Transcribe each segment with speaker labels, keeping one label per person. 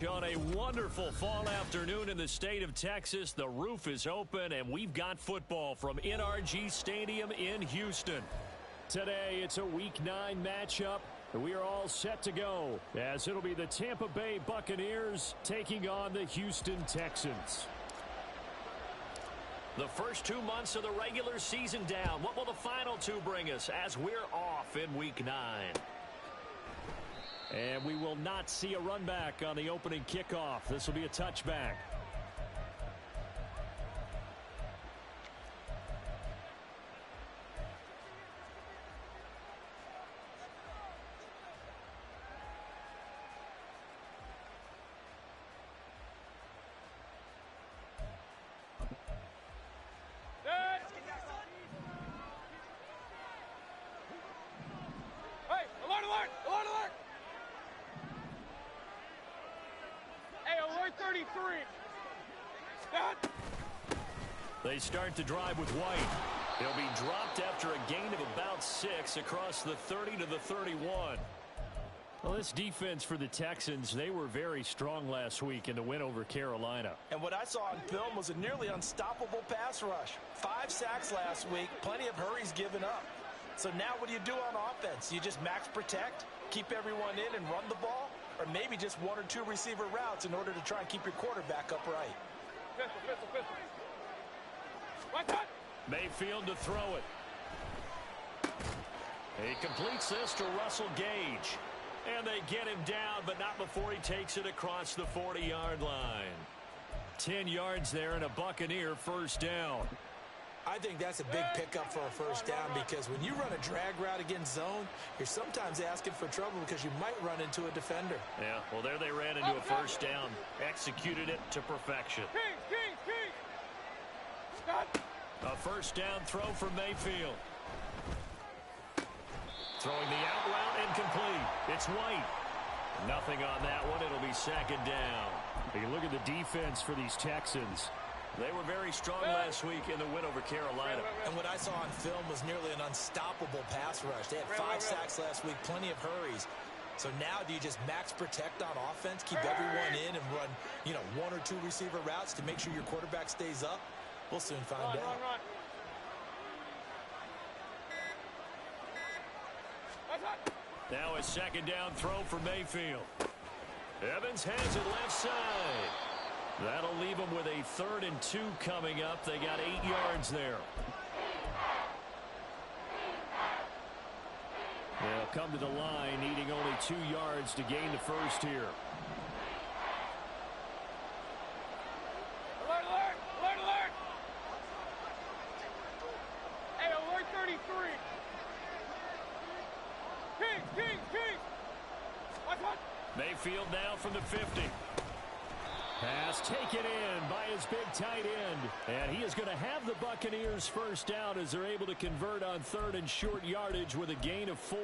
Speaker 1: On a wonderful fall afternoon in the state of Texas, the roof is open, and we've got football from NRG Stadium in Houston. Today, it's a Week 9 matchup. We are all set to go, as it'll be the Tampa Bay Buccaneers taking on the Houston Texans. The first 2 months of the regular season down. What will the final 2 bring us as we're off in Week 9? And we will not see a run back on the opening kickoff. This will be a touchback.
Speaker 2: Hey, alert, alert, alert, alert! Hey, alert 33.
Speaker 1: They start the drive with White. He'll be dropped after a gain of about 6 across the 30 to the 31. Well, this defense for the Texans, they were very strong last week in the win over Carolina.
Speaker 3: And what I saw on film was a nearly unstoppable pass rush. 5 sacks last week, plenty of hurries given up. So now what do you do on offense? You just max protect, keep everyone in and run the ball? Or maybe just 1 or 2 receiver routes in order to try and keep your quarterback upright.
Speaker 2: Pistol. What's that?
Speaker 1: Mayfield to throw it. He completes this to Russell Gage. And they get him down, but not before he takes it across the 40-yard line. 10 yards there and a Buccaneer first down.
Speaker 3: I think that's a big pickup for a first down because when you run a drag route against zone, you're sometimes asking for trouble because you might run into a defender.
Speaker 1: Yeah, well, there they ran into a first down. Executed it to perfection.
Speaker 2: King!
Speaker 1: A first down throw for Mayfield. Throwing the out route incomplete. It's White. Nothing on that one. It'll be second down. You can look at the defense for these Texans. They were very strong last week in the win over Carolina.
Speaker 3: And what I saw on film was nearly an unstoppable pass rush. They had 5 sacks last week, plenty of hurries. So now do you just max protect on offense, keep everyone in and run, 1 or 2 receiver routes to make sure your quarterback stays up? We'll soon find out.
Speaker 2: Run.
Speaker 1: Now a second down throw for Mayfield. Evans has it left side. That'll leave them with a 3rd and 2 coming up. They got 8 yards there. They'll come to the line, needing only 2 yards to gain the first here.
Speaker 2: Alert! Hey, alert 33. King! What?
Speaker 1: Mayfield now from the 50. Pass taken in by his big tight end. And he is going to have the Buccaneers first down as they're able to convert on 3rd and short yardage with a gain of 4.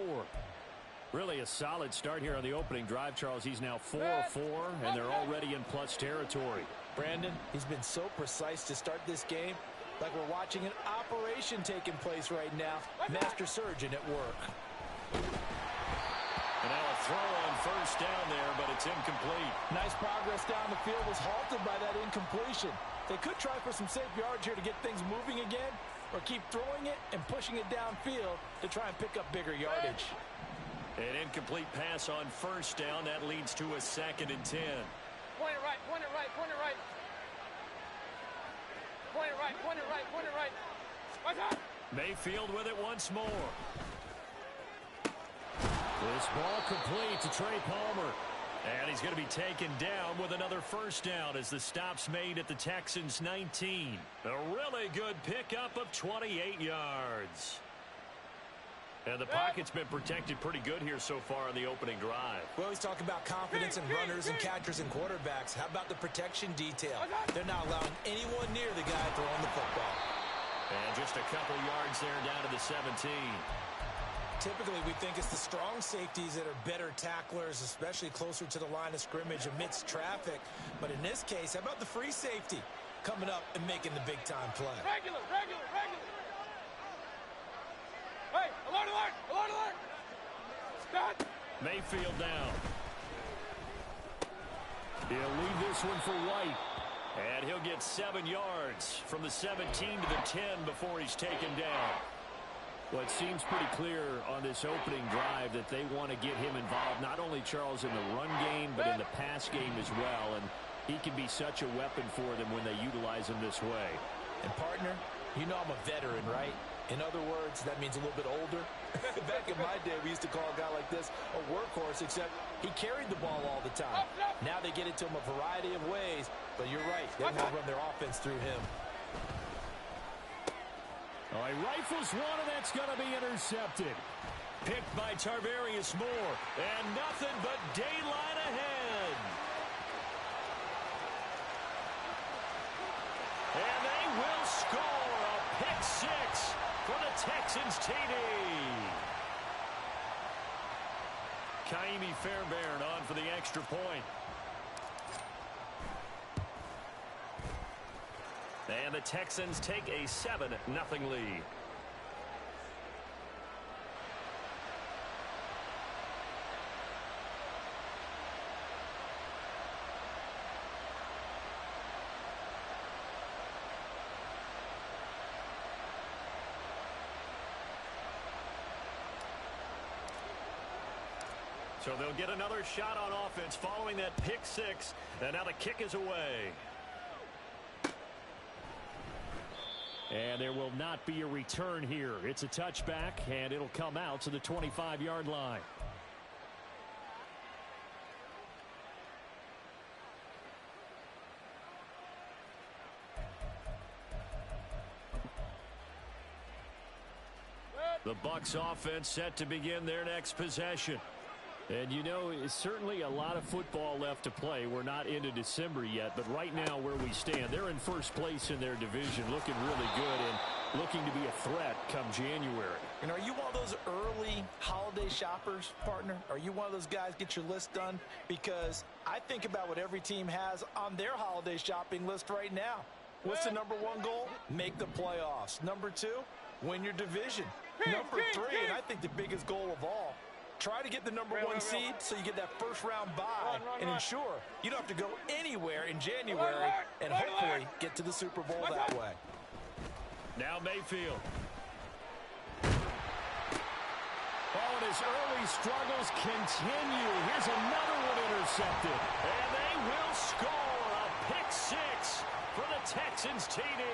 Speaker 1: Really a solid start here on the opening drive, Charles. He's now 4 of 4, and they're already in plus territory.
Speaker 3: Brandon, he's been so precise to start this game, like we're watching an operation taking place right now. Master surgeon at work.
Speaker 1: And now a throw on first down there, but it's incomplete.
Speaker 3: Nice progress down the field was halted by that incompletion. They could try for some safe yards here to get things moving again, or keep throwing it and pushing it downfield to try and pick up bigger yardage.
Speaker 1: An incomplete pass on first down. That leads to a 2nd and 10.
Speaker 2: Point it right. What's that?
Speaker 1: Mayfield with it once more. This ball complete to Trey Palmer. And he's going to be taken down with another first down as the stop's made at the Texans' 19. A really good pickup of 28 yards. And the pocket's been protected pretty good here so far on the opening drive.
Speaker 3: We always talk about confidence in runners and catchers and quarterbacks. How about the protection detail? They're not allowing anyone near the guy throwing the football.
Speaker 1: And just a couple yards there down to the 17.
Speaker 3: Typically, we think it's the strong safeties that are better tacklers, especially closer to the line of scrimmage amidst traffic. But in this case, how about the free safety coming up and making the big-time play?
Speaker 2: Regular. Hey, alert! Stop!
Speaker 1: Mayfield down. He'll leave this one for White. And he'll get 7 yards from the 17 to the 10 before he's taken down. Well, it seems pretty clear on this opening drive that they want to get him involved, not only, Charles, in the run game, but in the pass game as well. And he can be such a weapon for them when they utilize him this way.
Speaker 3: And, partner, you know I'm a veteran, right? In other words, that means a little bit older. Back in my day, we used to call a guy like this a workhorse, except he carried the ball all the time. Now they get it to him a variety of ways, but you're right. They want to run their offense through him.
Speaker 1: Oh, he rifles one, and that's going to be intercepted. Picked by Tarvarius Moore, and nothing but daylight ahead. And they will score a pick six for the Texans TD. Ka'imi Fairbairn on for the extra point. And the Texans take a 7-0 lead. So they'll get another shot on offense following that pick six. And now the kick is away. And there will not be a return here. It's a touchback, and it'll come out to the 25-yard line. The Bucs offense set to begin their next possession. And, you know, it's certainly a lot of football left to play. We're not into December yet, but right now where we stand, they're in first place in their division, looking really good and looking to be a threat come January.
Speaker 3: And are you one of those early holiday shoppers, partner? Are you one of those guys get your list done? Because I think about what every team has on their holiday shopping list right now. What's the number one goal? Make the playoffs. Number two, win your division. Number three, and I think the biggest goal of all, try to get the number one seed so you get that first-round bye and ensure you don't have to go anywhere in January and hopefully get to the Super Bowl that way.
Speaker 1: Now Mayfield. Oh, and his early struggles continue. Here's another one intercepted. And they will score a pick six for the Texans TD.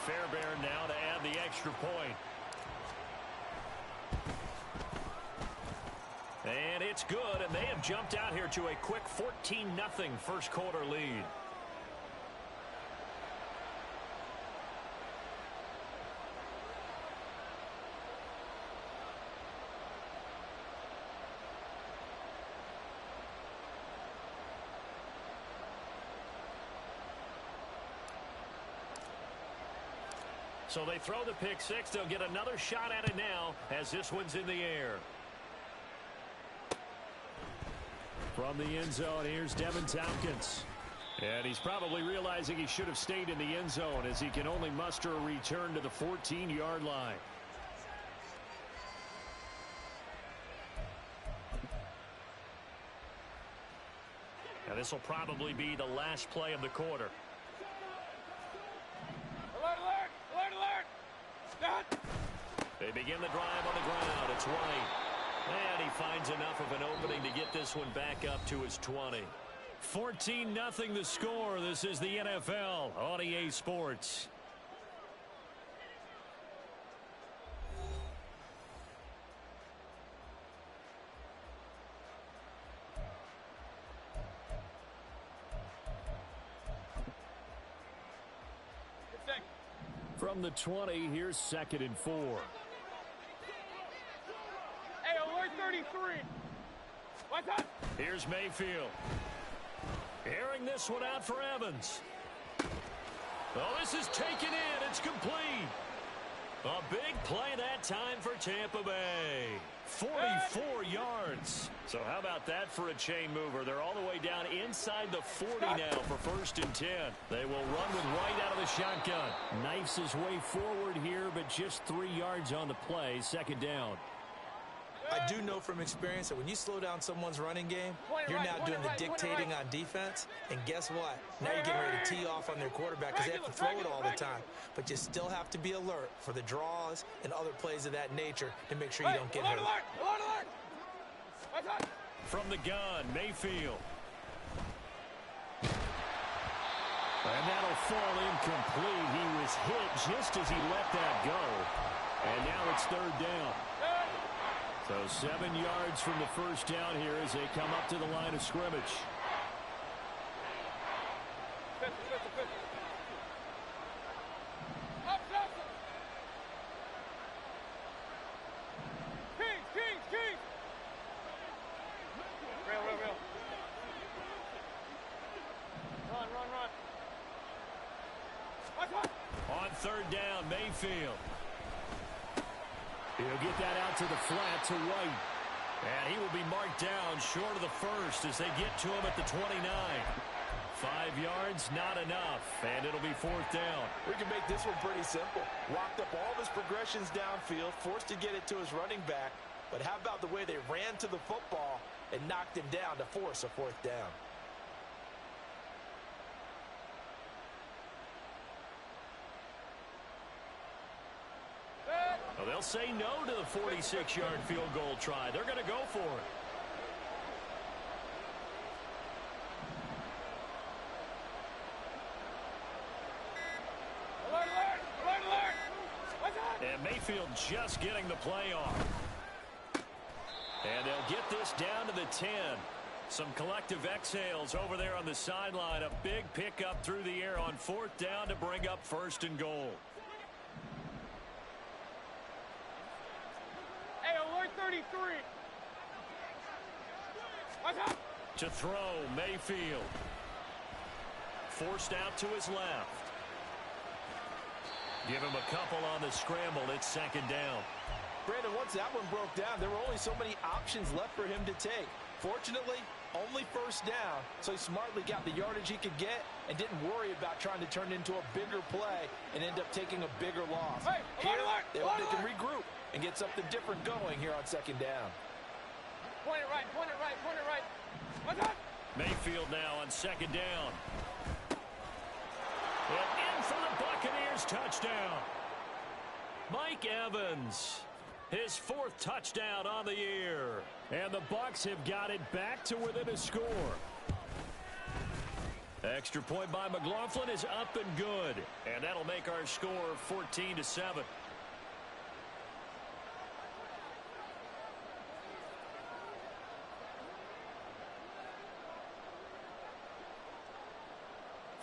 Speaker 1: Fairbairn now to add the extra point. And it's good, and they have jumped out here to a quick 14-0 first quarter lead. So they throw the pick six. They'll get another shot at it now as this one's in the air. From the end zone, here's Devin Tompkins. And he's probably realizing he should have stayed in the end zone as he can only muster a return to the 14-yard line. Now this will probably be the last play of the quarter.
Speaker 2: Alert, alert! Alert, alert! Stop!
Speaker 1: They begin the drive on the ground. It's White. And he finds enough of an opening to get this one back up to his 20. 14-0 the score. This is the NFL on EA Sports. From the 20, here's 2nd and 4.
Speaker 2: Hey, alert 33. What's up?
Speaker 1: Here's Mayfield. Airing this one out for Evans. Oh, this is taken in. It's complete. A big play that time for Tampa Bay. 44 yards. So how about that for a chain mover? They're all the way down inside the 40 now for 1st and 10. They will run with White out of the shotgun. Knifes his way forward here, but just 3 yards on the play. 2nd down.
Speaker 3: I do know from experience that when you slow down someone's running game, you're now doing the dictating on defense. And guess what? Now you're getting ready to tee off on their quarterback because they have to throw it all the time. But you still have to be alert for the draws and other plays of that nature to make sure you don't get hurt.
Speaker 1: From the gun, Mayfield. And that'll fall incomplete. He was hit just as he let that go. And now it's third down. So 7 yards from the first down here as they come up to the line of scrimmage. On third down, Mayfield. He'll get that out to the flat to White. And he will be marked down short of the first as they get to him at the 29. 5 yards, not enough. And it'll be fourth down.
Speaker 3: We can make this one pretty simple. Locked up all of his progressions downfield, forced to get it to his running back. But how about the way they ran to the football and knocked him down to force a fourth down?
Speaker 1: Well, they'll say no to the 46-yard field goal try. They're going to go for it. And Mayfield just getting the play off. And they'll get this down to the 10. Some collective exhales over there on the sideline. A big pickup through the air on fourth down to bring up first and goal.
Speaker 2: Hey, alert 33.
Speaker 1: To throw, Mayfield. Forced out to his left. Give him a couple on the scramble. It's second down.
Speaker 3: Brandon, once that one broke down, there were only so many options left for him to take. Fortunately, only first down, so he smartly got the yardage he could get and didn't worry about trying to turn it into a bigger play and end up taking a bigger loss.
Speaker 2: Hey,
Speaker 3: here, they hope they can regroup and get something different going here on second down.
Speaker 2: Point it right, point it right, point it right.
Speaker 1: Mayfield now on second down. And in for the Buccaneers touchdown. Mike Evans, his fourth touchdown on the year. And the Bucs have got it back to within a score. Extra point by McLaughlin is up and good. And that'll make our score 14-7.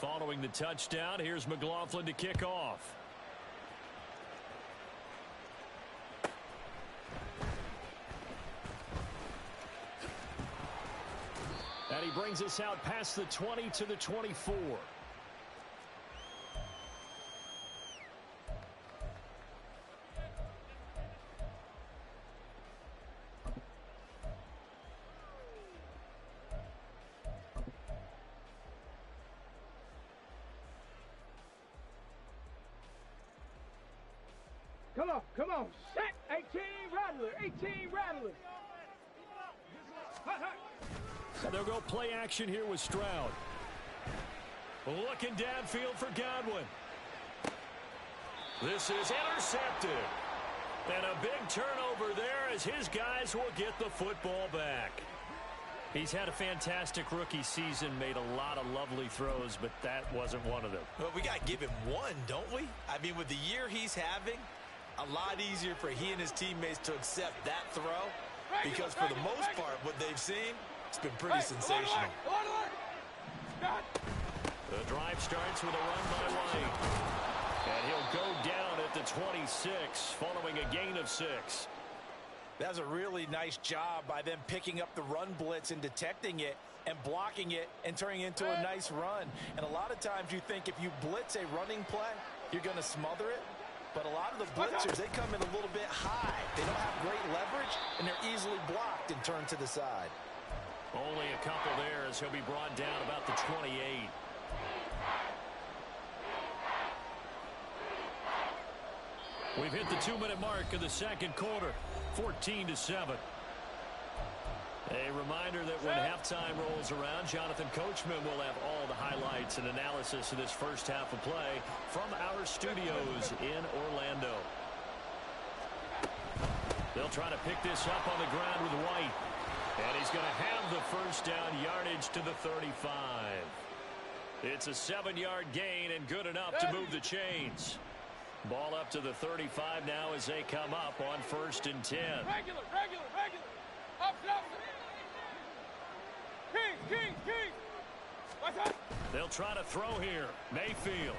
Speaker 1: Following the touchdown, here's McLaughlin to kick off. And he brings us out past the 20 to the 24.
Speaker 2: Come on, set, 18 Rattler, 18 Rattler.
Speaker 1: So they'll go play action here with Stroud. Looking downfield for Godwin. This is intercepted. And a big turnover there as his guys will get the football back. He's had a fantastic rookie season, made a lot of lovely throws, but that wasn't one of them.
Speaker 3: Well, we got to give him one, don't we? I mean, with the year he's having, a lot easier for he and his teammates to accept that throw because for the most part, what they've seen, it's been pretty sensational.
Speaker 1: The drive starts with a run by White. And he'll go down at the 26 following a gain of 6.
Speaker 3: That was a really nice job by them picking up the run blitz and detecting it and blocking it and turning it into a nice run. And a lot of times you think if you blitz a running play, you're going to smother it. But a lot of the blitzers, they come in a little bit high. They don't have great leverage, and they're easily blocked and turned to the side.
Speaker 1: Only a couple there as he'll be brought down about the 28. We've hit the 2-minute mark of the second quarter, 14-7. A reminder that when halftime rolls around, Jonathan Coachman will have all the highlights and analysis of this first half of play from our studios in Orlando. They'll try to pick this up on the ground with White. And he's going to have the first down yardage to the 35. It's a 7-yard gain and good enough to move the chains. Ball up to the 35 now as they come up on 1st and 10.
Speaker 2: Regular. Option. King. What's that?
Speaker 1: They'll try to throw here. Mayfield.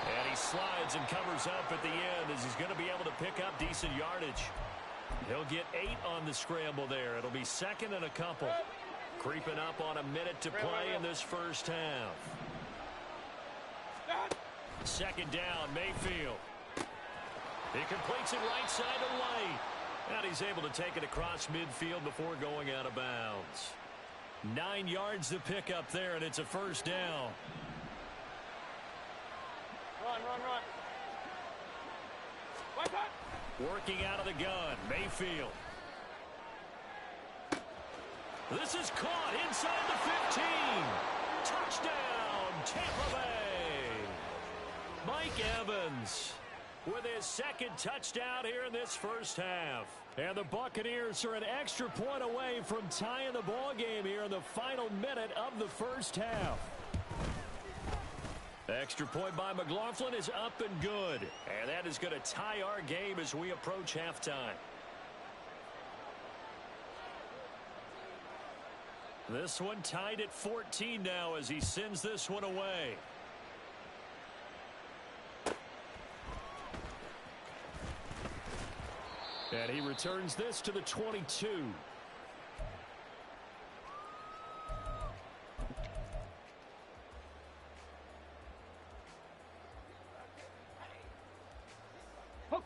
Speaker 1: And he slides and covers up at the end as he's going to be able to pick up decent yardage. He'll get 8 on the scramble there. It'll be 2nd and a couple. Creeping up on a minute to play in this first half. 2nd down, Mayfield. He completes it right side to White. And he's able to take it across midfield before going out of bounds. 9 yards to pick up there, and it's a first down.
Speaker 2: Run. What's that?
Speaker 1: Working out of the gun, Mayfield. This is caught inside the 15. Touchdown, Tampa Bay. Mike Evans with his 2nd touchdown here in this first half. And the Buccaneers are an extra point away from tying the ball game here in the final minute of the first half. Extra point by McLaughlin is up and good. And that is going to tie our game as we approach halftime. This one tied at 14 now as he sends this one away. And he returns this to the 22.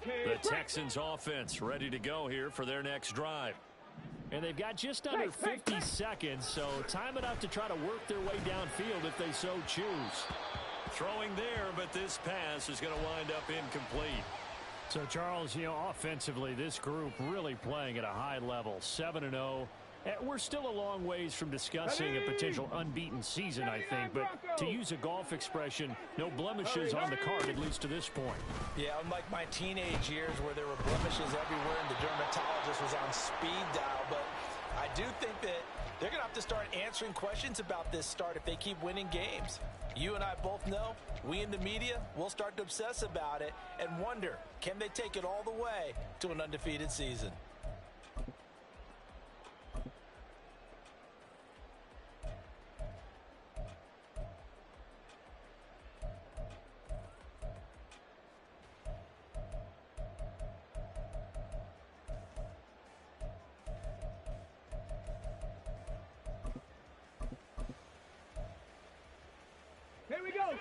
Speaker 1: The Texans offense ready to go here for their next drive. And they've got just under 50 seconds, so time enough to try to work their way downfield if they so choose. Throwing there, but this pass is going to wind up incomplete. So, Charles, offensively, this group really playing at a high level, 7-0. We're still a long ways from discussing a potential unbeaten season, I think. But to use a golf expression, no blemishes on the card, at least to this point.
Speaker 3: Yeah, unlike my teenage years where there were blemishes everywhere and the dermatologist was on speed dial. But I do think that they're going to have to start answering questions about this start if they keep winning games. You and I both know, we in the media, we'll start to obsess about it and wonder, can they take it all the way to an undefeated season?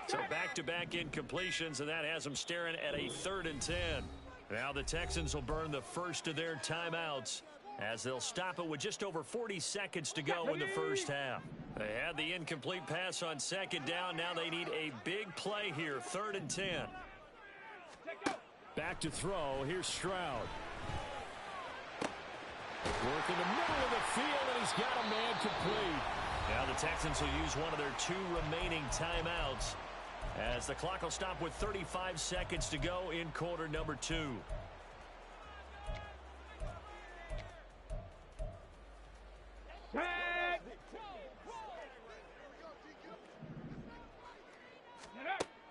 Speaker 1: So back-to-back incompletions, and that has them staring at a 3rd and 10. Now the Texans will burn the first of their timeouts as they'll stop it with just over 40 seconds to go in the first half. They had the incomplete pass on 2nd down. Now they need a big play here, 3rd and 10. Back to throw. Here's Stroud. Work in the middle of the field, and he's got a man complete. Now the Texans will use one of their 2 remaining timeouts as the clock will stop with 35 seconds to go in quarter number 2.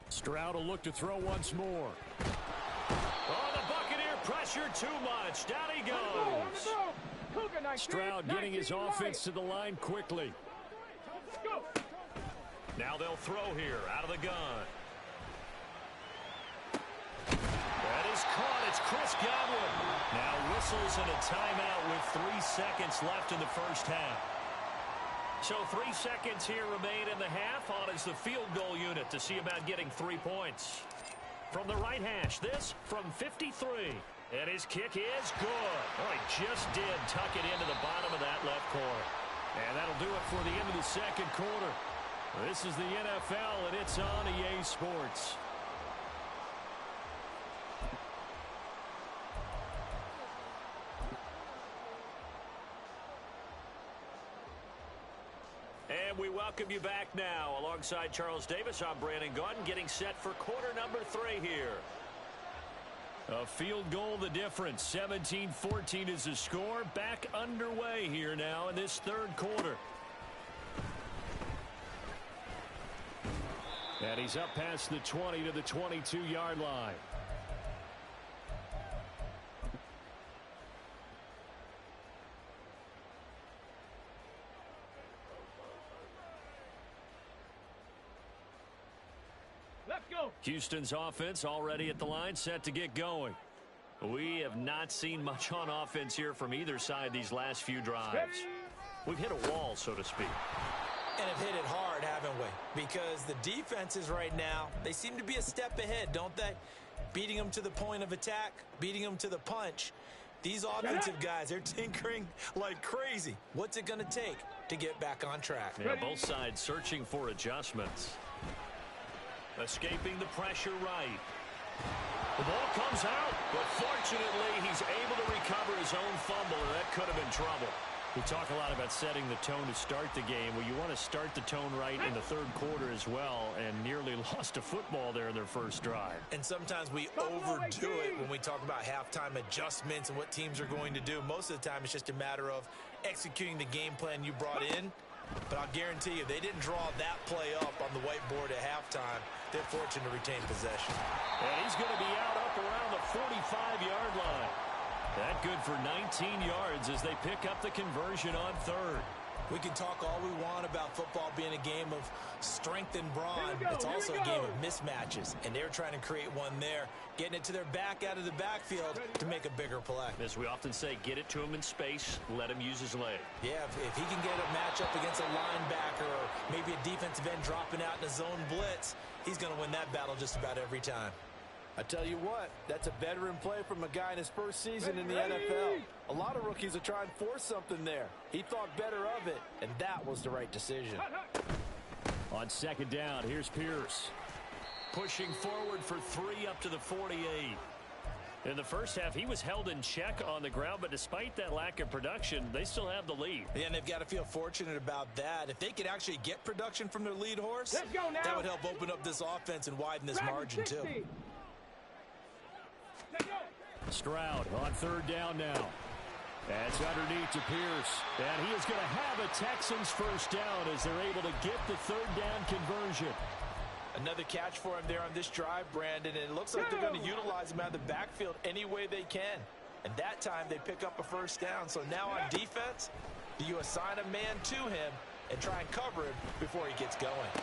Speaker 1: Stroud will look to throw once more. Oh, the Buccaneer pressure too much. Down he goes. Stroud getting his offense to the line quickly. Now they'll throw here out of the gun. That is caught. It's Chris Godwin. Now whistles and a timeout with 3 seconds left in the first half. So 3 seconds here remain in the half. On is the field goal unit to see about getting 3 points. From the right hash, this from 53. And his kick is good. Oh, he just did tuck it into the bottom of that left corner. And that'll do it for the end of the second quarter. This is the NFL, and it's on EA Sports. And we welcome you back now. Alongside Charles Davis, I'm Brandon Gaudin, getting set for quarter number 3 here. A field goal the difference. 17-14 is the score. Back underway here now in this third quarter. And he's up past the 20 to the 22-yard line. Houston's offense already at the line, set to get going. We have not seen much on offense here from either side these last few drives. We've hit a wall, so to speak.
Speaker 3: And have hit it hard, haven't we? Because the defenses right now, they seem to be a step ahead, don't they? Beating them to the point of attack, beating them to the punch. These offensive guys, they're tinkering like crazy. What's it going to take to get back on track?
Speaker 1: Yeah, both sides searching for adjustments. Escaping the pressure right. The ball comes out, but fortunately he's able to recover his own fumble, or that could have been trouble. We talk a lot about setting the tone to start the game. Well, you want to start the tone right in the third quarter as well, and nearly lost a football there in their first drive.
Speaker 3: And sometimes we overdo it when we talk about halftime adjustments and what teams are going to do. Most of the time it's just a matter of executing the game plan you brought in. But I'll guarantee you, they didn't draw that play up on the whiteboard at halftime. They're fortunate to retain possession.
Speaker 1: And he's going to be out up around the 45-yard line. That good for 19 yards as they pick up the conversion on third.
Speaker 3: We can talk all we want about football being a game of strength and brawn. It's also a game of mismatches, and they're trying to create one there, getting it to their back out of the backfield to make a bigger play.
Speaker 1: As we often say, get it to him in space, let him use his leg.
Speaker 3: Yeah, if he can get a matchup against a linebacker or maybe a defensive end dropping out in a zone blitz, he's going to win that battle just about every time.
Speaker 4: I tell you what, that's a veteran play from a guy in his first season in the NFL. A lot of rookies are trying to force something there. He thought better of it, and that was the right decision.
Speaker 1: On second down, here's Pierce. Pushing forward for 3 up to the 48. In the first half, he was held in check on the ground, but despite that lack of production, they still have the lead.
Speaker 3: Yeah, and they've got to feel fortunate about that. If they could actually get production from their lead horse, that would help open up this offense and widen this margin, too.
Speaker 1: Stroud on third down now. That's underneath to Pierce. And he is going to have a Texans first down as they're able to get the third down conversion.
Speaker 3: Another catch for him there on this drive, Brandon, and it looks like they're going to utilize him out of the backfield any way they can. And that time they pick up a first down. So now on defense, you assign a man to him and try and cover him before he gets going.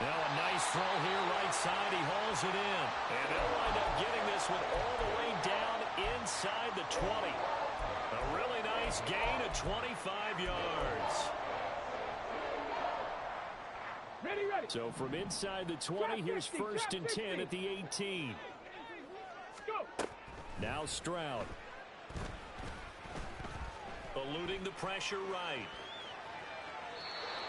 Speaker 1: Now a nice throw here right side. He hauls it in. And they'll wind up getting this one all the way down inside the 20. A really nice gain of 25 yards.
Speaker 2: Ready.
Speaker 1: So from inside the 20, here's first and 10 at the 18.
Speaker 2: Go.
Speaker 1: Now Stroud. Eluding the pressure right.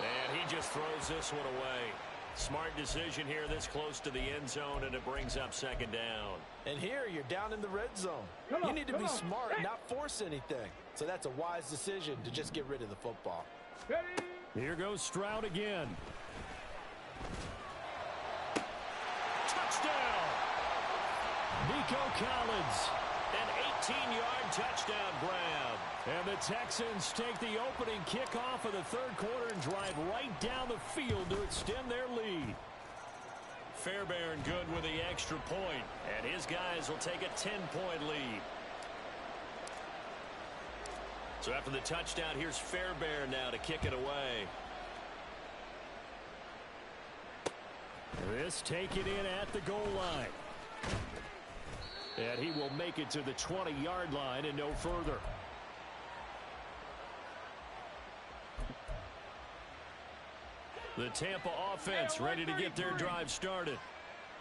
Speaker 1: And he just throws this one away. Smart decision here this close to the end zone, and it brings up second down.
Speaker 4: And here you're down in the red zone. You need to be smart and not force anything. So that's a wise decision to just get rid of the football.
Speaker 1: Here goes Stroud again. Touchdown! Nico Collins. An 18-yard touchdown grab. And the Texans take the opening kickoff of the third quarter and drive right down the field to extend their lead. Fairbairn good with the extra point, and his guys will take a 10-point lead. So after the touchdown, here's Fairbairn now to kick it away. This taken in at the goal line. And he will make it to the 20-yard line and no further. The Tampa offense ready to get their drive started.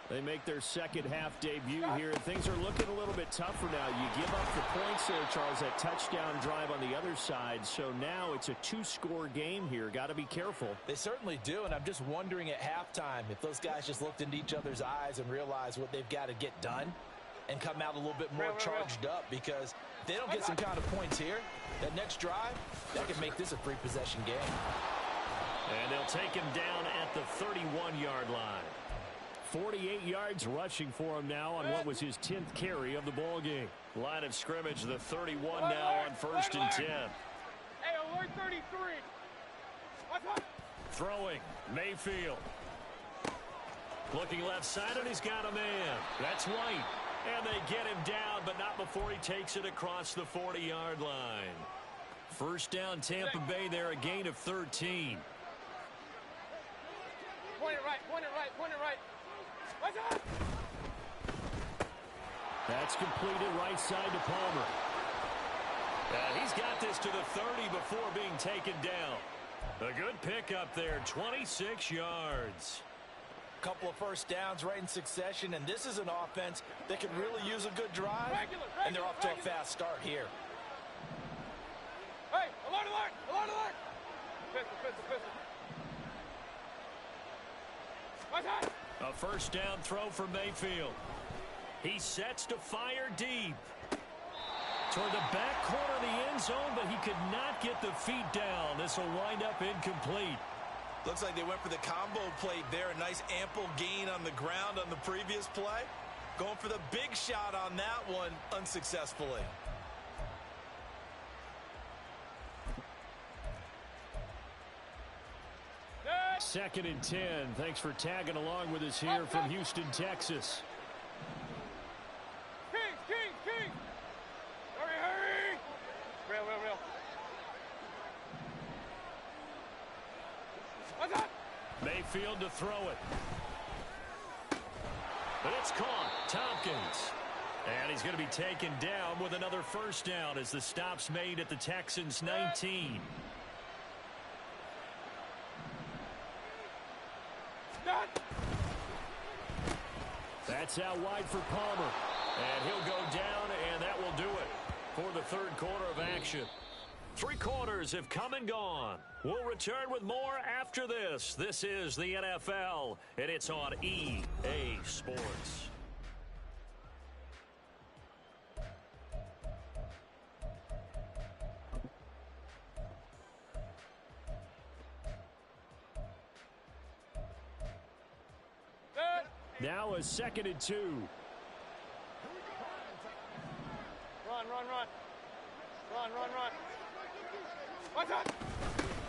Speaker 1: They make their second half debut here, and things are looking a little bit tougher now. You give up the points there, Charles, that touchdown drive on the other side. So now it's a 2-score game here. Got to be careful.
Speaker 3: They certainly do, and I'm just wondering at halftime if those guys just looked into each other's eyes and realized what they've got to get done and come out a little bit more charged up, because if they don't get some kind of points here, that next drive, that could make this a free possession game.
Speaker 1: And they'll take him down at the 31-yard line. 48 yards rushing for him now on what was his 10th carry of the ball game. Line of scrimmage, the 31 now on 1st and 10.
Speaker 2: Hey, alert 33. What's up?
Speaker 1: Throwing, Mayfield. Looking left side, and he's got a man. That's White. And they get him down, but not before he takes it across the 40-yard line. First down, Tampa Bay there, a gain of 13.
Speaker 2: Point it right, point it right, point it right. What's up?
Speaker 1: That's completed right side to Palmer. He's got this to the 30 before being taken down. A good pickup there, 26 yards.
Speaker 3: Couple of first downs right in succession, and this is an offense that could really use a good drive, and they're off to a fast start here.
Speaker 2: Hey, alert, alert, alert, alert. Pistol, pistol, pistol. What's up?
Speaker 1: A first down throw for Mayfield. He sets to fire deep. Toward the back corner of the end zone, but he could not get the feet down. This will wind up incomplete.
Speaker 3: Looks like they went for the combo plate there. A nice ample gain on the ground on the previous play. Going for the big shot on that one unsuccessfully.
Speaker 1: Second and 10. Thanks for tagging along with us here from Houston, Texas.
Speaker 2: King. Hurry. Real. What's up?
Speaker 1: Mayfield to throw it. But it's caught. Tompkins. And he's going to be taken down with another first down as the stop's made at the Texans' 19. That's out wide for Palmer. And he'll go down, and that will do it for the third quarter of action. 3 quarters have come and gone. We'll return with more after this. This is the NFL, and it's on EA Sports. Now a 2nd and 2.
Speaker 2: Run. What's up?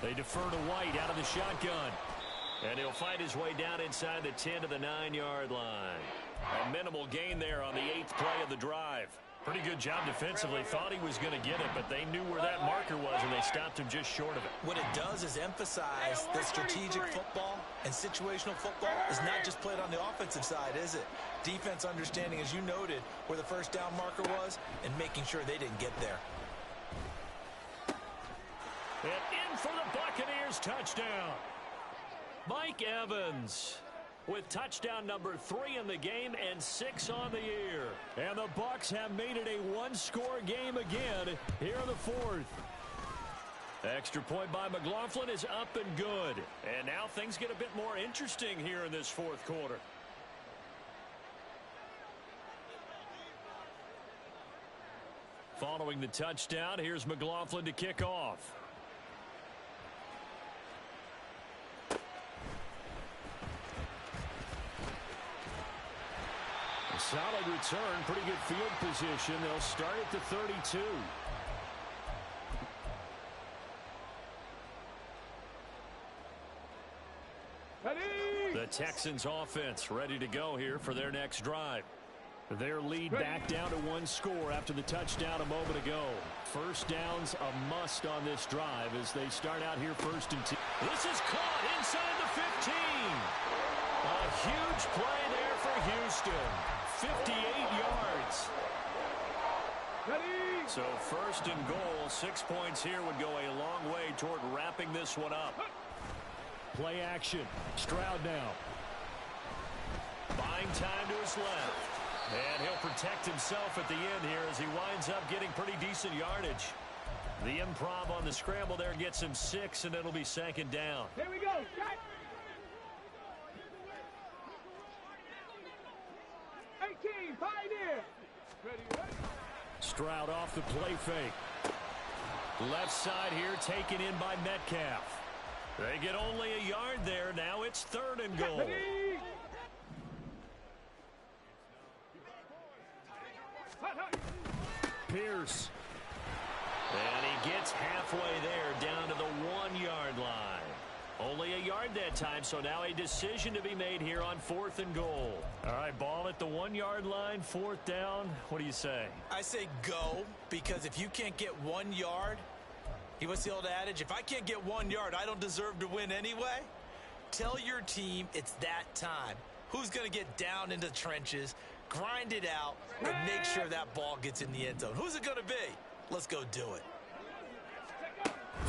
Speaker 1: They defer to White out of the shotgun. And he'll find his way down inside the 10 to the 9-yard line. A minimal gain there on the 8th play of the drive. Pretty good job defensively. Thought he was going to get it, but they knew where that marker was, and they stopped him just short of it.
Speaker 3: What it does is emphasize that strategic football and situational football is not just played on the offensive side, is it? Defense understanding, as you noted, where the first down marker was and making sure they didn't get there.
Speaker 1: And in for the Buccaneers touchdown. Mike Evans with touchdown number 3 in the game and 6 on the year. And the Bucs have made it a 1-score game again here in the 4th. Extra point by McLaughlin is up and good. And now things get a bit more interesting here in this 4th quarter. Following the touchdown, here's McLaughlin to kick off. A solid return, pretty good field position. They'll start at the 32. The Texans offense ready to go here for their next drive. Their lead back down to 1 score after the touchdown a moment ago. First down's a must on this drive as they start out here 1st and 10. This is caught inside the 15. A huge play there for Houston. 58 yards. So 1st and goal, 6 points here would go a long way toward wrapping this one up. Play action. Stroud now. Buying time to his left. And he'll protect himself at the end here as he winds up getting pretty decent yardage. The improv on the scramble there gets him 6, and it'll be 2nd down.
Speaker 2: Here we go. Shot. 18, pioneer. Ready.
Speaker 1: Stroud off the play fake. Left side here taken in by Metcalf. They get only a yard there. Now it's 3rd and goal. Pierce. And he gets halfway there down to the 1-yard line. Only a yard that time, so now a decision to be made here on 4th and goal. All right, ball at the 1-yard line, 4th down. What do you say?
Speaker 3: I say go, because if you can't get 1 yard, what's the old adage? If I can't get 1 yard, I don't deserve to win anyway. Tell your team it's that time. Who's going to get down into the trenches, grind it out, and make sure that ball gets in the end zone? Who's it going to be? Let's go do it.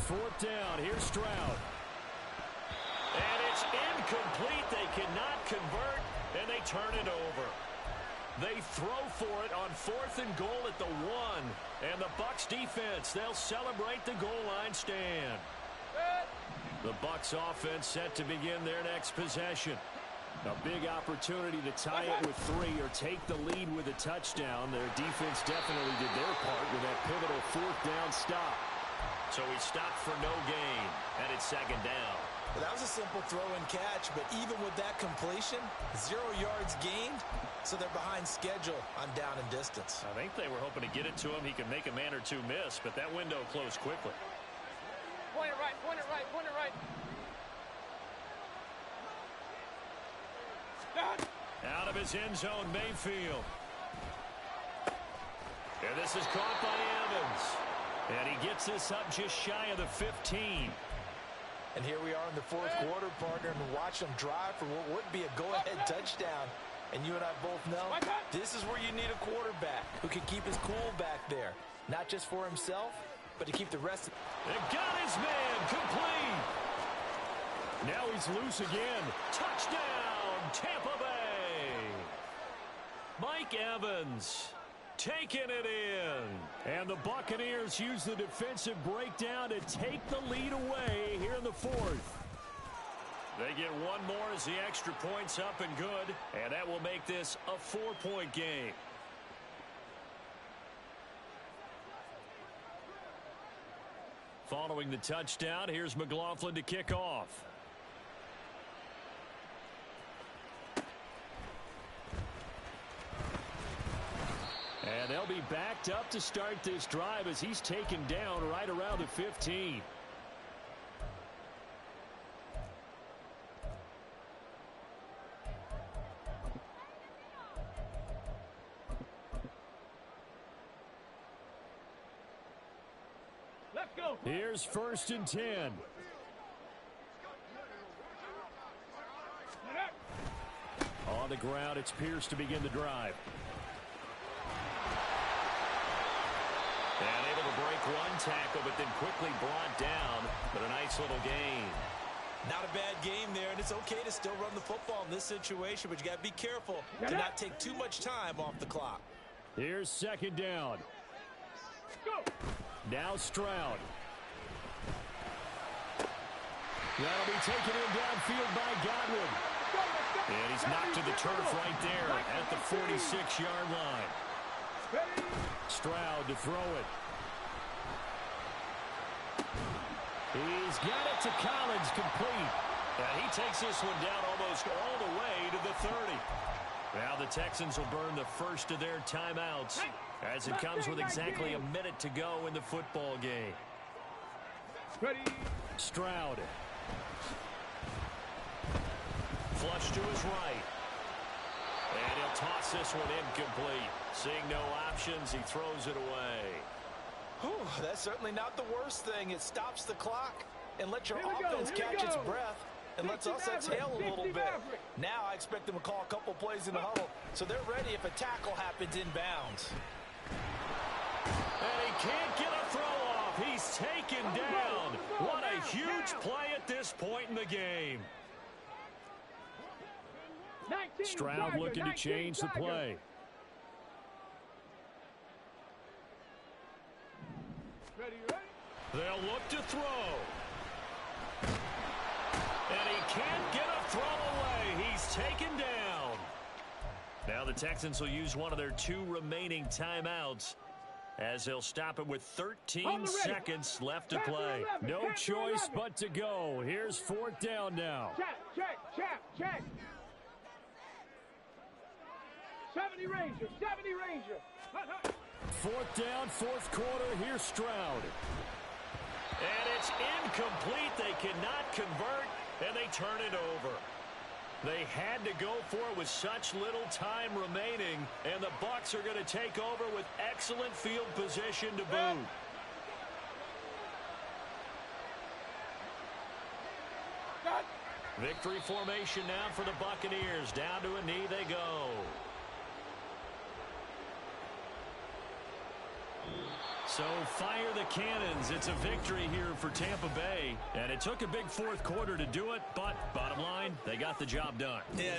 Speaker 1: 4th down. Here's Stroud. And it's incomplete. They cannot convert, and they turn it over. They throw for it on 4th and goal at the 1. And the Bucs defense, they'll celebrate the goal line stand. The Bucs offense set to begin their next possession. A big opportunity to tie it with 3 or take the lead with a touchdown. Their defense definitely did their part with that pivotal 4th down stop. So he stopped for no gain, and it's 2nd down.
Speaker 3: Well, that was a simple throw and catch, but even with that completion, 0 yards gained, so they're behind schedule on down and distance.
Speaker 1: I think they were hoping to get it to him. He could make a man or 2 miss, but that window closed quickly.
Speaker 2: Point it right, point it right, point it right.
Speaker 1: Out of his end zone, Mayfield. And this is caught by Evans. And he gets this up just shy of the 15.
Speaker 3: And here we are in the 4th quarter, partner, and watch them drive for what would be a go-ahead touchdown. And you and I both know this is where you need a quarterback who can keep his cool back there. Not just for himself, but to keep the rest of
Speaker 1: it. Got his man, complete. Now he's loose again. Touchdown, Tampa Bay. Mike Evans taking it in. And the Buccaneers use the defensive breakdown to take the lead away here in the 4th. They get 1 more as the extra point's up and good. And that will make this a 4-point game. Following the touchdown, here's McLaughlin to kick off. And they'll be backed up to start this drive as he's taken down right around the 15.
Speaker 2: Let's go.
Speaker 1: Here's 1st and 10. On the ground, it's Pierce to begin the drive. And able to break 1 tackle, but then quickly brought down. But a nice little gain.
Speaker 3: Not a bad game there, and it's okay to still run the football in this situation, but you got to be careful to not take too much time off the clock.
Speaker 1: Here's 2nd down.
Speaker 2: Go.
Speaker 1: Now Stroud. That'll be taken in downfield by Godwin. And he's knocked to the turf right there at the 46-yard line. Stroud to throw it. He's got it to Collins, complete. And he takes this one down almost all the way to the 30. Now the Texans will burn the first of their timeouts as it comes with exactly a minute to go in the football game.
Speaker 2: Ready.
Speaker 1: Stroud. Flush to his right. And he'll toss this one incomplete. Seeing no options, he throws it away.
Speaker 3: Whew, that's certainly not the worst thing. It stops the clock and lets your offense catch its breath and lets us exhale a little bit. Now I expect them to call a couple plays in the huddle so they're ready if a tackle happens inbounds.
Speaker 1: And he can't get a throw off. He's taken down. What a huge play at this point in the game. Stroud looking to change the play. They'll look to throw. And he can't get a throw away. He's taken down. Now the Texans will use one of their 2 remaining timeouts as they'll stop it with 13 seconds left to play. No choice but to go. Here's 4th down now.
Speaker 2: Check. 70 Ranger.
Speaker 1: 4th down, 4th quarter. Here's Stroud. And it's incomplete. They cannot convert, and they turn it over. They had to go for it with such little time remaining, and the Bucs are going to take over with excellent field position to boot. Victory formation now for the Buccaneers. Down to a knee they go. So fire the cannons. It's a victory here for Tampa Bay. And it took a big 4th quarter to do it, but bottom line, they got the job done.
Speaker 4: Yeah.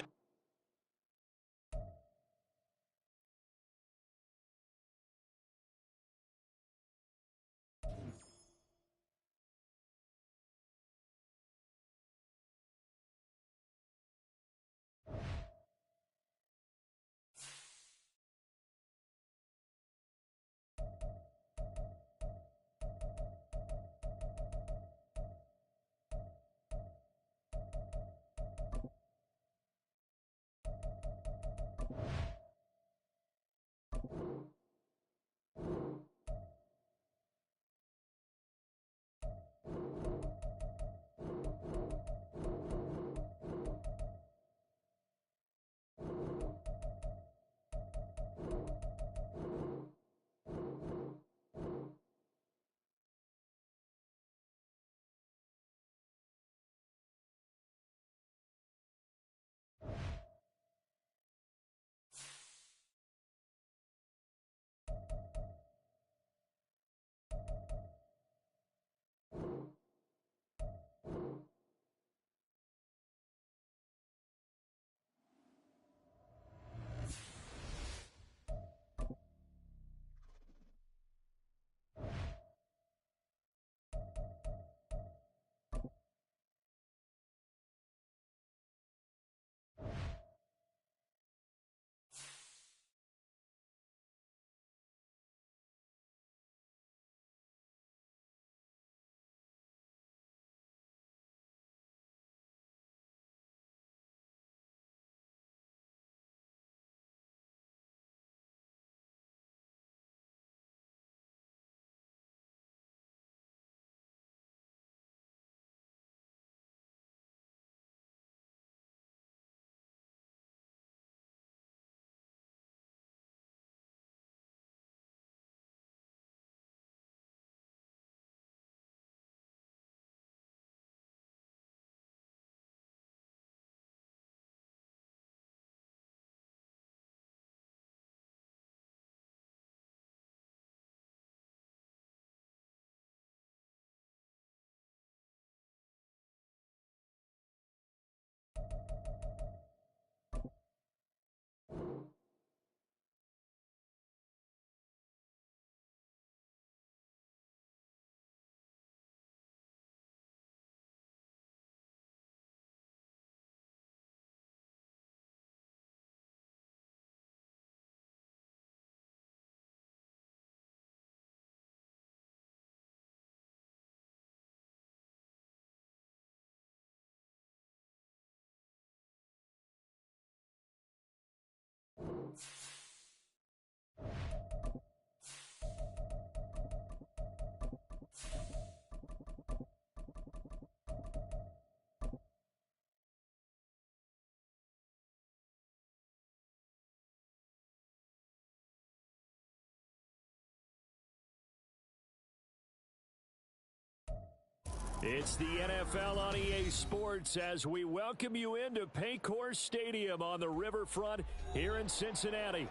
Speaker 1: It's the NFL on EA Sports as we welcome you into Paycor Stadium on the riverfront here in Cincinnati.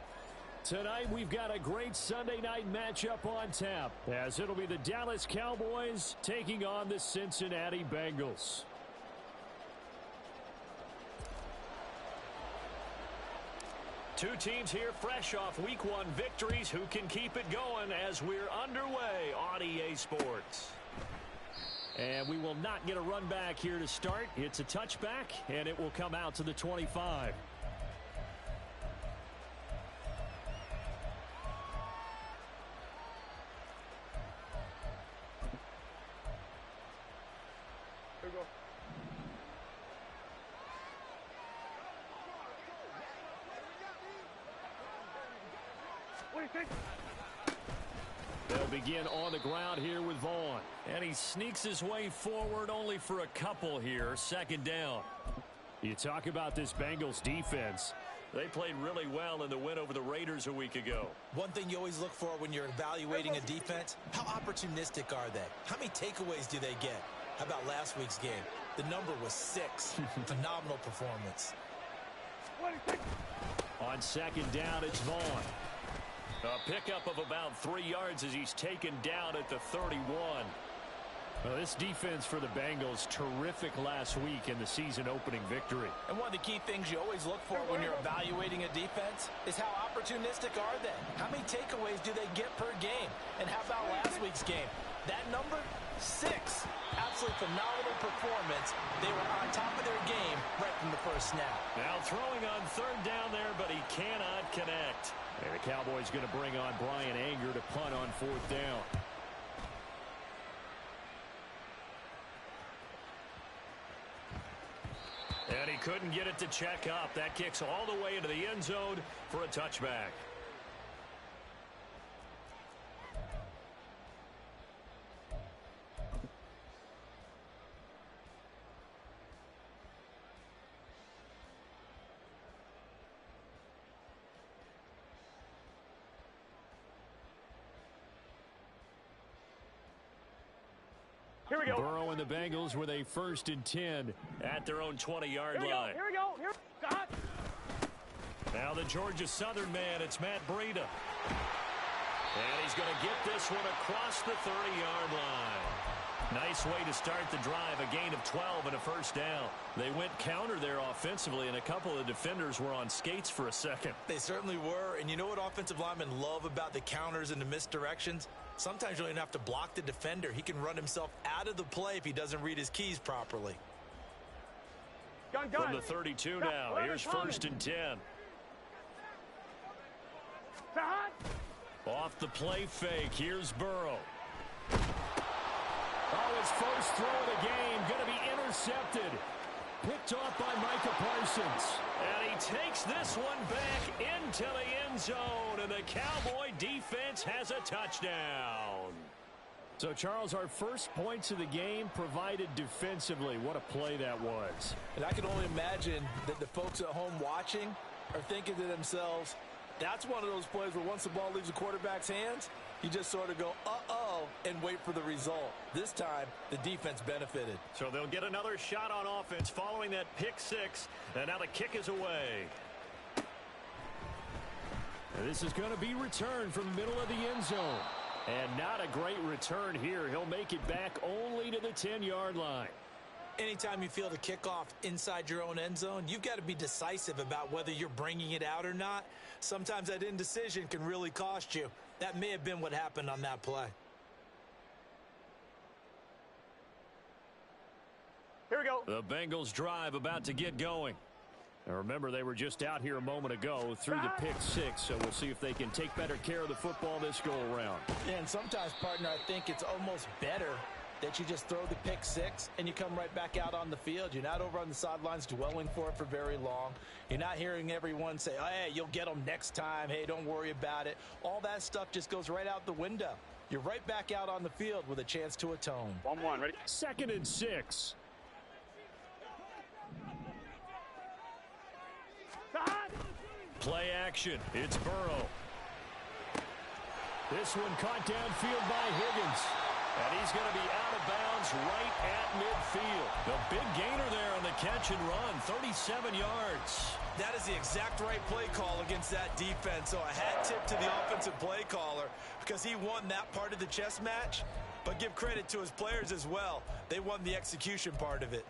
Speaker 1: Tonight we've got a great Sunday night matchup on tap as it'll be the Dallas Cowboys taking on the Cincinnati Bengals. Two teams here fresh off Week 1 victories who can keep it going as we're underway on EA Sports. And we will not get a run back here to start. It's a touchback, and it will come out to the 25. They'll begin on the ground here with Vaughn. And he sneaks his way forward only for a couple here. Second down. You talk about this Bengals defense. They played really well in the win over the Raiders a week ago.
Speaker 3: One thing you always look for when you're evaluating a defense, how opportunistic are they? How many takeaways do they get? How about last week's game? The number was 6. Phenomenal performance.
Speaker 1: On second down, it's Vaughn. A pickup of about 3 yards as he's taken down at the 31. Well, this defense for the Bengals, terrific last week in the season-opening victory.
Speaker 3: And one of the key things you always look for when you're evaluating a defense is how opportunistic are they? How many takeaways do they get per game? And how about last week's game? That number, 6. Absolutely phenomenal performance. They were on top of their game right from the first snap.
Speaker 1: Now throwing on third down there, but he cannot connect. And the Cowboys going to bring on Brian Anger to punt on fourth down. And he couldn't get it to check up. That kicks all the way into the end zone for a touchback.
Speaker 2: Here we go.
Speaker 1: Burrow and the Bengals with a 1st and 10 at their own 20-yard line.
Speaker 2: Here we go. Stop.
Speaker 1: Now the Georgia Southern man, it's Matt Breida. And he's going to get this one across the 30-yard line. Nice way to start the drive, a gain of 12 and a first down. They went counter there offensively, and a couple of defenders were on skates for a second.
Speaker 3: They certainly were, and you know what offensive linemen love about the counters and the misdirections? Sometimes you don't even have to block the defender. He can run himself out of the play if he doesn't read his keys properly.
Speaker 2: Gun.
Speaker 1: From the 32 now, here's 1st and 10. Off the play fake, here's Burrow. Oh, his first throw of the game, going to be intercepted. Picked off by Micah Parsons. And he takes this one back into the end zone, and the Cowboy defense has a touchdown. So, Charles, our first points of the game provided defensively. What a play that was.
Speaker 4: And I can only imagine that the folks at home watching are thinking to themselves, that's one of those plays where once the ball leaves the quarterback's hands, you just sort of go, uh-oh, and wait for the result. This time, the defense benefited.
Speaker 1: So they'll get another shot on offense following that pick six, and now the kick is away. And this is going to be returned from the middle of the end zone. And not a great return here. He'll make it back only to the 10-yard line.
Speaker 3: Anytime you feel the kickoff inside your own end zone, you've got to be decisive about whether you're bringing it out or not. Sometimes that indecision can really cost you. That may have been what happened on that play.
Speaker 2: Here we go.
Speaker 1: The Bengals drive about to get going. Now remember, they were just out here a moment ago through the pick six, so we'll see if they can take better care of the football this go-around.
Speaker 4: And sometimes, partner, I think it's almost better that you just throw the pick six and you come right back out on the field. You're not over on the sidelines dwelling for it for very long. You're not hearing everyone say, oh, hey, you'll get them next time. Hey, don't worry about it. All that stuff just goes right out the window. You're right back out on the field with a chance to atone.
Speaker 2: 1-1, ready?
Speaker 1: 2nd and 6. Play action. It's Burrow. This one caught downfield by Higgins. And he's going to be out of bounds right at midfield. The big gainer there on the catch and run, 37 yards.
Speaker 3: That is the exact right play call against that defense. So a hat tip to the offensive play caller because he won that part of the chess match. But give credit to his players as well. They won the execution part of it.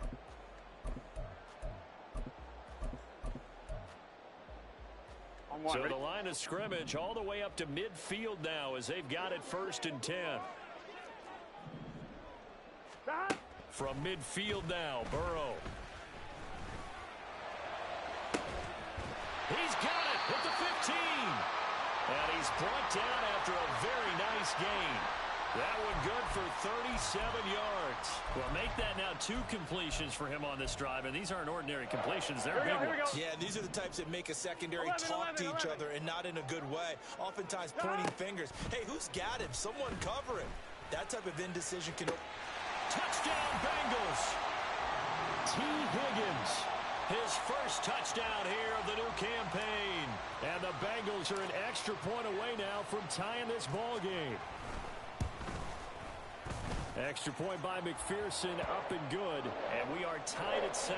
Speaker 1: So the line of scrimmage all the way up to midfield now as they've got it 1st and 10. From midfield now, Burrow. He's got it at the 15. And he's brought down after a very nice gain. That one good for 37 yards. Well, make that now 2 completions for him on this drive, and these aren't ordinary completions. They're big ones.
Speaker 4: Yeah, these are the types that make a secondary talk to each other, and not in a good way. Oftentimes pointing fingers. Hey, who's got him? Someone cover him. That type of indecision can...
Speaker 1: Touchdown, Bengals. T. Higgins, his first touchdown here of the new campaign. And the Bengals are an extra point away now from tying this ball game. Extra point by McPherson, up and good. And we are tied at 7.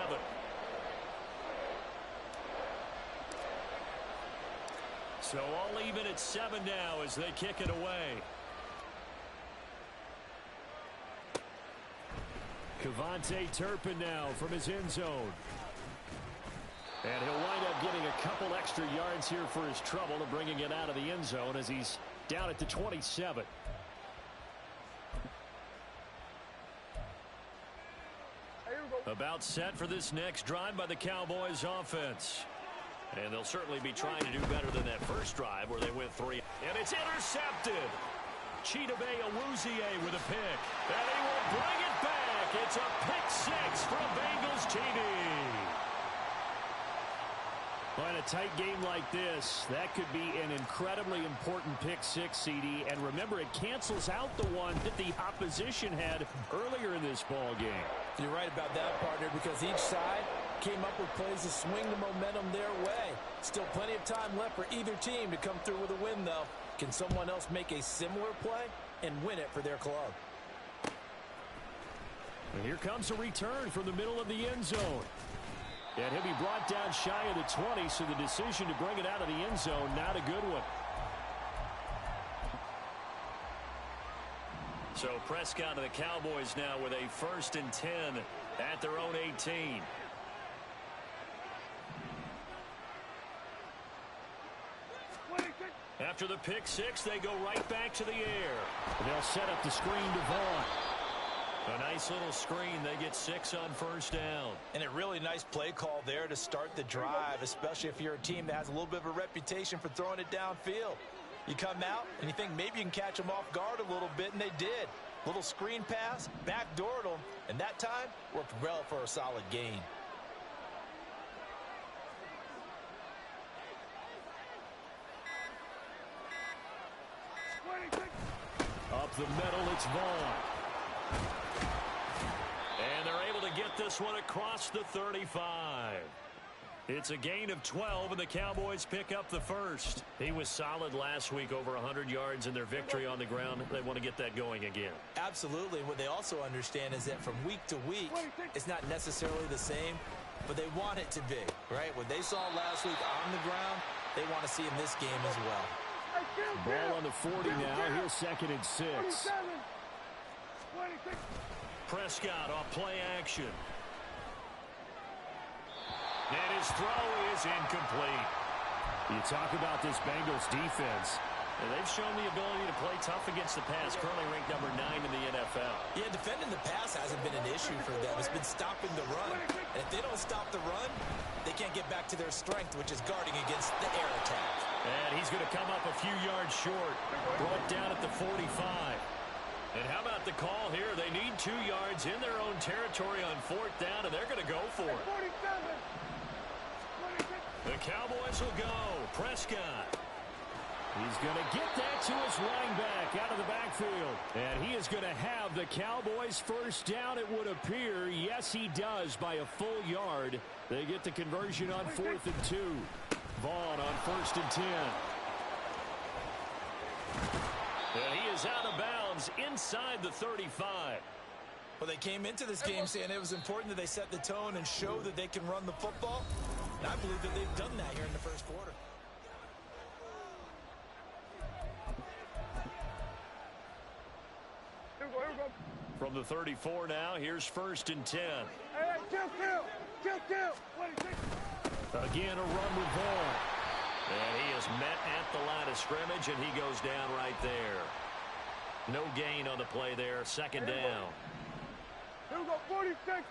Speaker 1: So all even at 7 now as they kick it away. Kevontae Turpin now from his end zone. And he'll wind up getting a couple extra yards here for his trouble and bringing it out of the end zone as he's down at the 27. About set for this next drive by the Cowboys offense. And they'll certainly be trying to do better than that first drive where they went 3. And it's intercepted. Chidobe Awuzie with a pick. And he will bring it back. It's a pick 6 from Bengals TV. Well, in a tight game like this, that could be an incredibly important pick 6, CD. And remember, it cancels out the one that the opposition had earlier in this ball game.
Speaker 4: You're right about that, partner, because each side came up with plays to swing the momentum their way. Still plenty of time left for either team to come through with a win, though. Can someone else make a similar play and win it for their club?
Speaker 1: And here comes a return from the middle of the end zone. And he'll be brought down shy of the 20, so the decision to bring it out of the end zone, not a good one. So Prescott to the Cowboys now with a 1st and 10 at their own 18. After the pick 6, they go right back to the air. They'll set up the screen to Vaughn. A nice little screen. They get 6 on 1st down.
Speaker 4: And a really nice play call there to start the drive, especially if you're a team that has a little bit of a reputation for throwing it downfield. You come out and you think maybe you can catch them off guard a little bit, and they did. Little screen pass, backdoored them, and that time worked well for a solid gain.
Speaker 1: Up the middle, it's Vaughn. And they're able to get this one across the 35. It's a gain of 12, and the Cowboys pick up the 1st. He was solid last week, over 100 yards in their victory on the ground. They want to get that going again.
Speaker 4: Absolutely. What they also understand is that from week to week, it's not necessarily the same, but they want it to be, right? What they saw last week on the ground, they want to see in this game as well.
Speaker 1: Ball on the 40 now. Here's 2nd and 6. Prescott off play action. And his throw is incomplete. You talk about this Bengals defense. And they've shown the ability to play tough against the pass, currently ranked number 9 in the NFL.
Speaker 4: Yeah, defending the pass hasn't been an issue for them. It's been stopping the run. And if they don't stop the run, they can't get back to their strength, which is guarding against the air attack.
Speaker 1: And he's going to come up a few yards short. Brought down at the 45. And how about the call here? They need 2 yards in their own territory on 4th down, and they're going to go for it. The Cowboys will go. Prescott. He's going to get that to his running back out of the backfield. And he is going to have the Cowboys 1st down, it would appear. Yes, he does, by a full yard. They get the conversion on 4th and 2. Vaughn on 1st and 10. And he is out of bounds inside the 35.
Speaker 4: Well, they came into this game saying it was important that they set the tone and show that they can run the football. And I believe that they've done that here in the 1st quarter.
Speaker 1: From the 34 now, here's 1st and 10. Again, a run with Vaughn. And he is met at the line of scrimmage, and he goes down right there. No gain on the play there. 2nd down.
Speaker 2: Here we go, 46.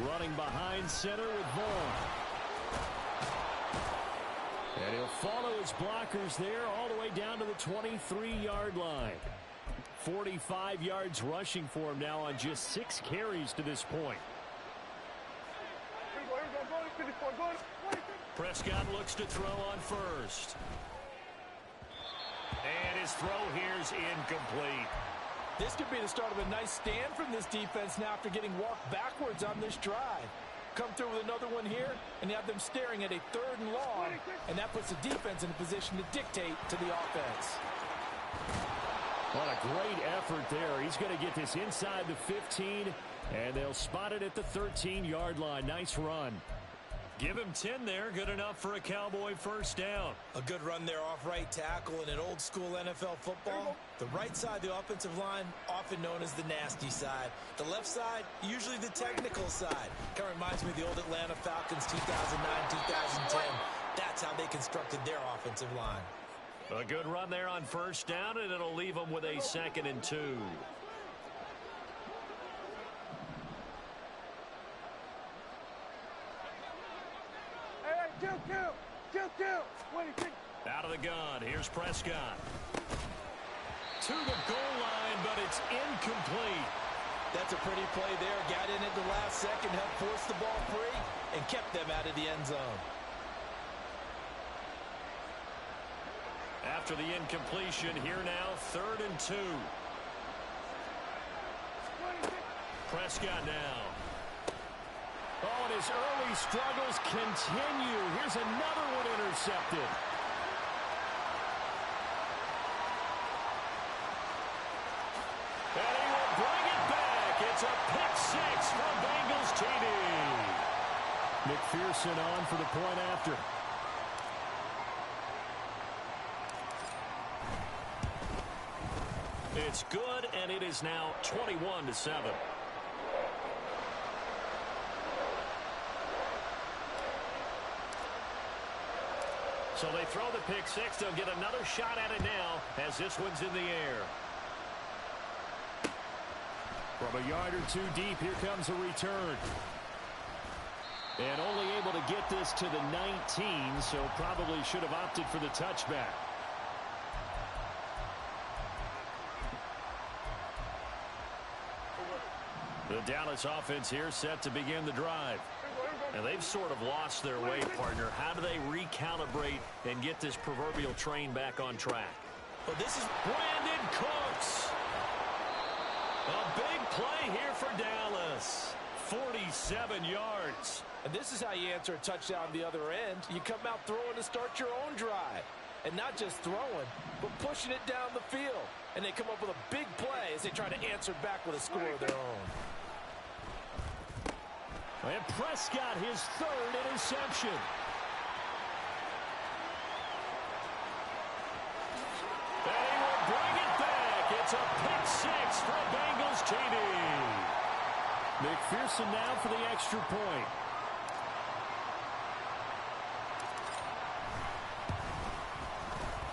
Speaker 1: Running behind center with Vaughn. And he'll follow his blockers there all the way down to the 23-yard line. 45 yards rushing for him now on just 6 carries to this point. Prescott looks to throw on first. And his throw here's incomplete.
Speaker 4: This could be the start of a nice stand from this defense now after getting walked backwards on this drive. Come through with another one here, and you have them staring at a 3rd and long, and that puts the defense in a position to dictate to the offense.
Speaker 1: What a great effort there. He's going to get this inside the 15, and they'll spot it at the 13-yard line. Nice run. Give him 10 there. Good enough for a Cowboy first down.
Speaker 4: A good run there off right tackle in an old-school NFL football. The right side of the offensive line, often known as the nasty side. The left side, usually the technical side. Kind of reminds me of the old Atlanta Falcons 2009-2010. That's how they constructed their offensive line.
Speaker 1: A good run there on first down, and it'll leave them with a 2nd and 2. Out of the gun, here's Prescott. To the goal line, but it's incomplete.
Speaker 4: That's a pretty play there. Got in at the last second, helped force the ball free, and kept them out of the end zone.
Speaker 1: After the incompletion, here now, 3rd and 2. Prescott now. Oh, and his early struggles continue. Here's another one intercepted. And he will bring it back. It's a pick 6 from Bengals TD. McPherson on for the point after. It's good, and it is now 21-7. So they throw the pick 6. They'll get another shot at it now as this one's in the air. From a yard or 2 deep, here comes a return. And only able to get this to the 19, so probably should have opted for the touchback. The Dallas offense here set to begin the drive. And they've sort of lost their way, partner. How do they recalibrate and get this proverbial train back on track?
Speaker 4: Well, this is
Speaker 1: Brandon Cooks. A big play here for Dallas. 47 yards.
Speaker 4: And this is how you answer a touchdown on the other end. You come out throwing to start your own drive. And not just throwing, but pushing it down the field. And they come up with a big play as they try to answer back with a score of their own.
Speaker 1: And Prescott, his 3rd interception. And he will bring it back. It's a pick 6 for Bengals TD. McPherson now for the extra point.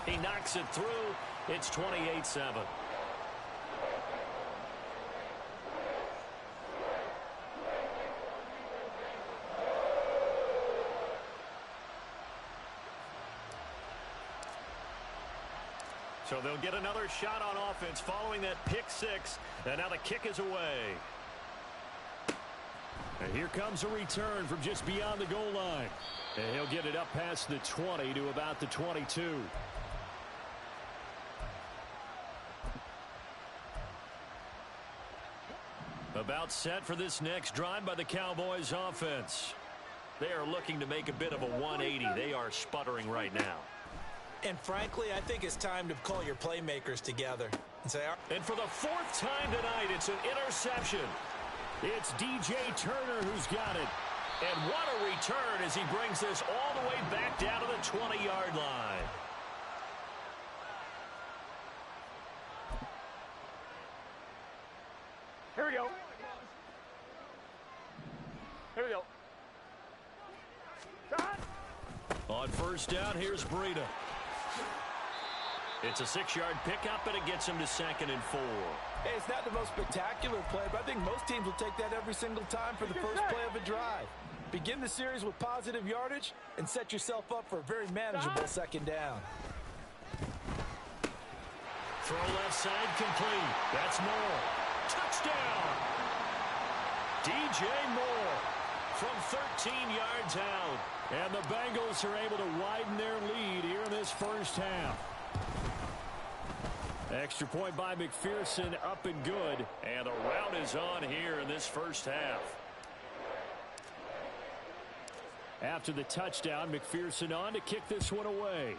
Speaker 1: He knocks it through. It's 28-7. So they'll get another shot on offense following that pick 6. And now the kick is away. And here comes a return from just beyond the goal line. And he'll get it up past the 20 to about the 22. About set for this next drive by the Cowboys offense. They are looking to make a bit of a 180. They are sputtering right now.
Speaker 4: And frankly, I think it's time to call your playmakers together and say,
Speaker 1: and for the 4th time tonight, it's an interception. It's DJ Turner who's got it. And what a return as he brings this all the way back down to the 20-yard line.
Speaker 2: Here we go. Here we go.
Speaker 1: On first down, here's Breida. It's a 6-yard pickup, and it gets him to 2nd and 4.
Speaker 4: Hey, it's not the most spectacular play, but I think most teams will take that every single time for the first play of a drive. Begin the series with positive yardage and set yourself up for a very manageable second down.
Speaker 1: Throw left side complete. That's Moore. Touchdown! DJ Moore from 13 yards out. And the Bengals are able to widen their lead here in this first half. Extra point by McPherson, up and good. And the rout is on here in this first half. After the touchdown, McPherson on to kick this one away.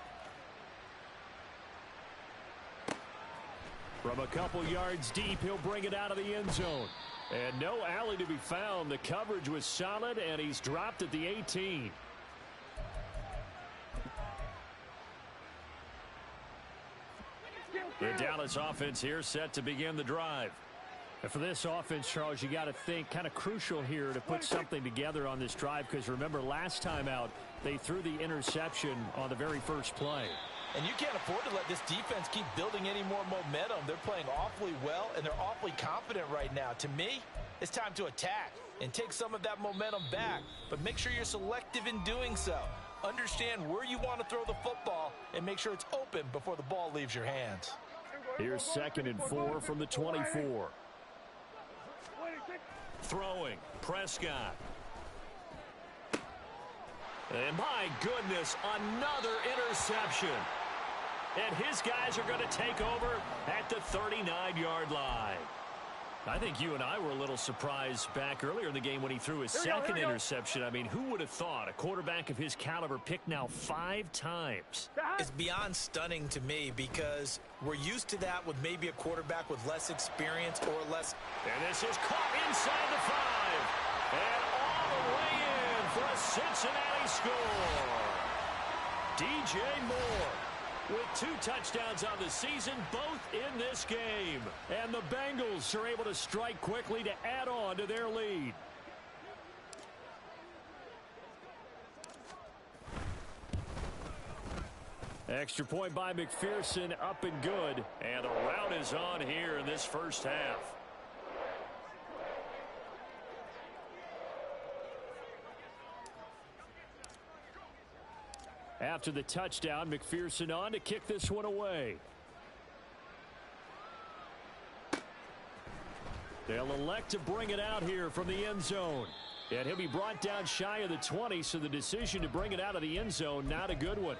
Speaker 1: From a couple yards deep, he'll bring it out of the end zone. And no alley to be found. The coverage was solid, and he's dropped at the 18. The Dallas offense here set to begin the drive. And for this offense, Charles, you got to think kind of crucial here to put something together on this drive, because remember last time out they threw the interception on the very first play.
Speaker 4: And you can't afford to let this defense keep building any more momentum. They're playing awfully well, and they're awfully confident right now. To me, it's time to attack and take some of that momentum back. But make sure you're selective in doing so. Understand where you want to throw the football and make sure it's open before the ball leaves your hands.
Speaker 1: Here's 2nd and 4 from the 24. Throwing, Prescott. And my goodness, another interception. And his guys are going to take over at the 39-yard line. I think you and I were a little surprised back earlier in the game when he threw his second interception. I mean, who would have thought a quarterback of his caliber picked now 5 times?
Speaker 4: It's beyond stunning to me because we're used to that with maybe a quarterback with less experience or less.
Speaker 1: And this is caught inside the 5. And all the way in for a Cincinnati score. DJ Moore with 2 touchdowns on the season, both in this game. And the Bengals are able to strike quickly to add on to their lead. Extra point by McPherson, up and good. And the rout is on here in this first half. After the touchdown, McPherson on to kick this one away. They'll elect to bring it out here from the end zone. And he'll be brought down shy of the 20, so the decision to bring it out of the end zone, not a good one.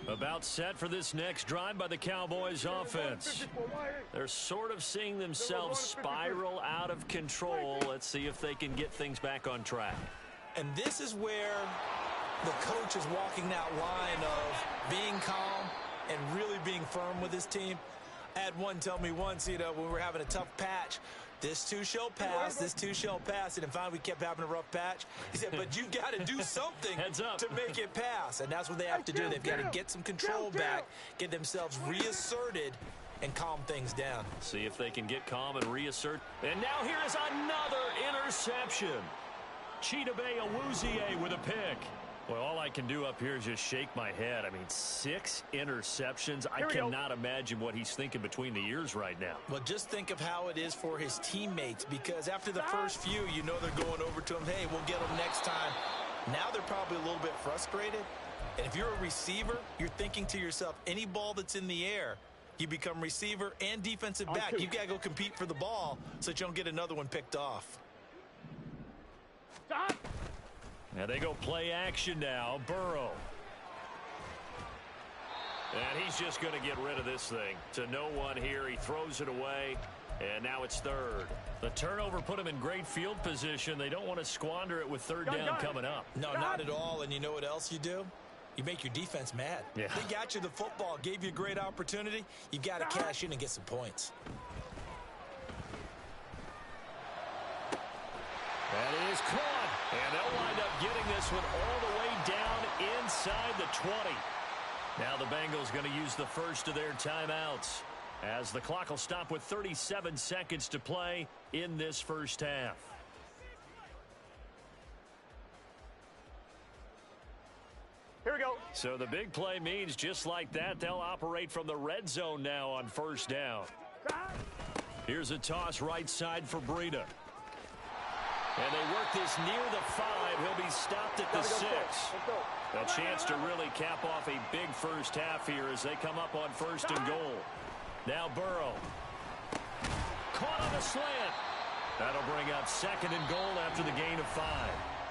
Speaker 1: About set for this next drive by the Cowboys offense. They're sort of seeing themselves spiral out of control. Let's see if they can get things back on track.
Speaker 4: And this is where the coach is walking that line of being calm and really being firm with his team. I had one tell me once, when we were having a tough patch, this too shall pass, this too shall pass. And finally we kept having a rough patch. He said, but you've got to do something to make it pass. And that's what they have to do. They've got to get some control back, get themselves reasserted, and calm things down.
Speaker 1: See if they can get calm and reassert. And now here is another interception. Chidobe Awuzie with a pick. Well, all I can do up here is just shake my head. I mean, 6 interceptions. I cannot imagine what he's thinking between the ears right now.
Speaker 4: Well, just think of how it is for his teammates, because after the first few, you know they're going over to him, hey, we'll get them next time. Now they're probably a little bit frustrated. And if you're a receiver, you're thinking to yourself, any ball that's in the air, you become receiver and defensive back. You've got to go compete for the ball so that you don't get another one picked off.
Speaker 2: Stop.
Speaker 1: Now they go play action now. Burrow. And he's just going to get rid of this thing. To no one here. He throws it away. And now it's 3rd. The turnover put him in great field position. They don't want to squander it with 3rd down coming up.
Speaker 4: No, not at all. And you know what else you do? You make your defense mad.
Speaker 1: Yeah.
Speaker 4: They got you the football, gave you a great opportunity. You've got to cash in and get some points.
Speaker 1: That is caught. And they'll wind up getting this one all the way down inside the 20. Now the Bengals going to use the first of their timeouts, as the clock will stop with 37 seconds to play in this first half.
Speaker 2: Here we go.
Speaker 1: So the big play means just like that, they'll operate from the red zone now on 1st down. Here's a toss right side for Breida. And they work this near the 5. He'll be stopped at the 6. A chance to really cap off a big first half here as they come up on 1st and goal. Now Burrow. Caught on the slant. That'll bring up 2nd and goal after the gain of 5.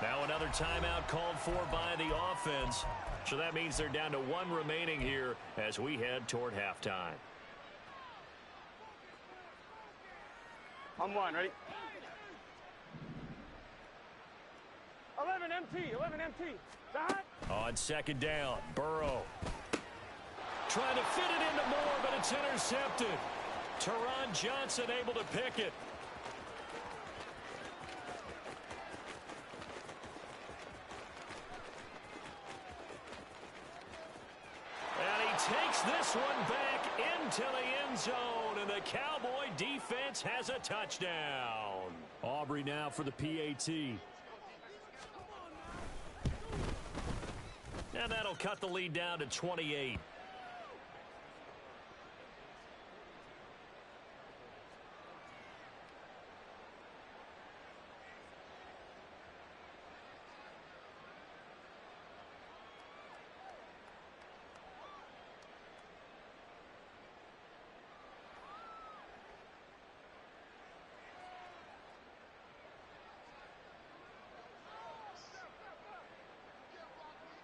Speaker 1: Now another timeout called for by the offense. So that means they're down to 1 remaining here as we head toward halftime.
Speaker 2: On 1, ready? 11 MT, 11 MT. That.
Speaker 1: On 2nd down, Burrow. Trying to fit it into Moore, but it's intercepted. Teron Johnson able to pick it. And he takes this one back into the end zone, and the Cowboy defense has a touchdown. Aubrey now for the PAT. And that'll cut the lead down to 28.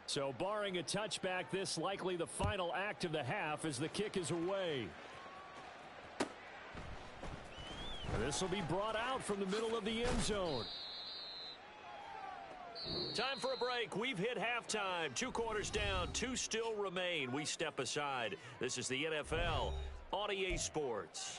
Speaker 1: So barring a touchback, this likely the final act of the half as the kick is away. This will be brought out from the middle of the end zone. Time for a break. We've hit halftime. 2 quarters down, 2 still remain. We step aside. This is the NFL on EA Sports.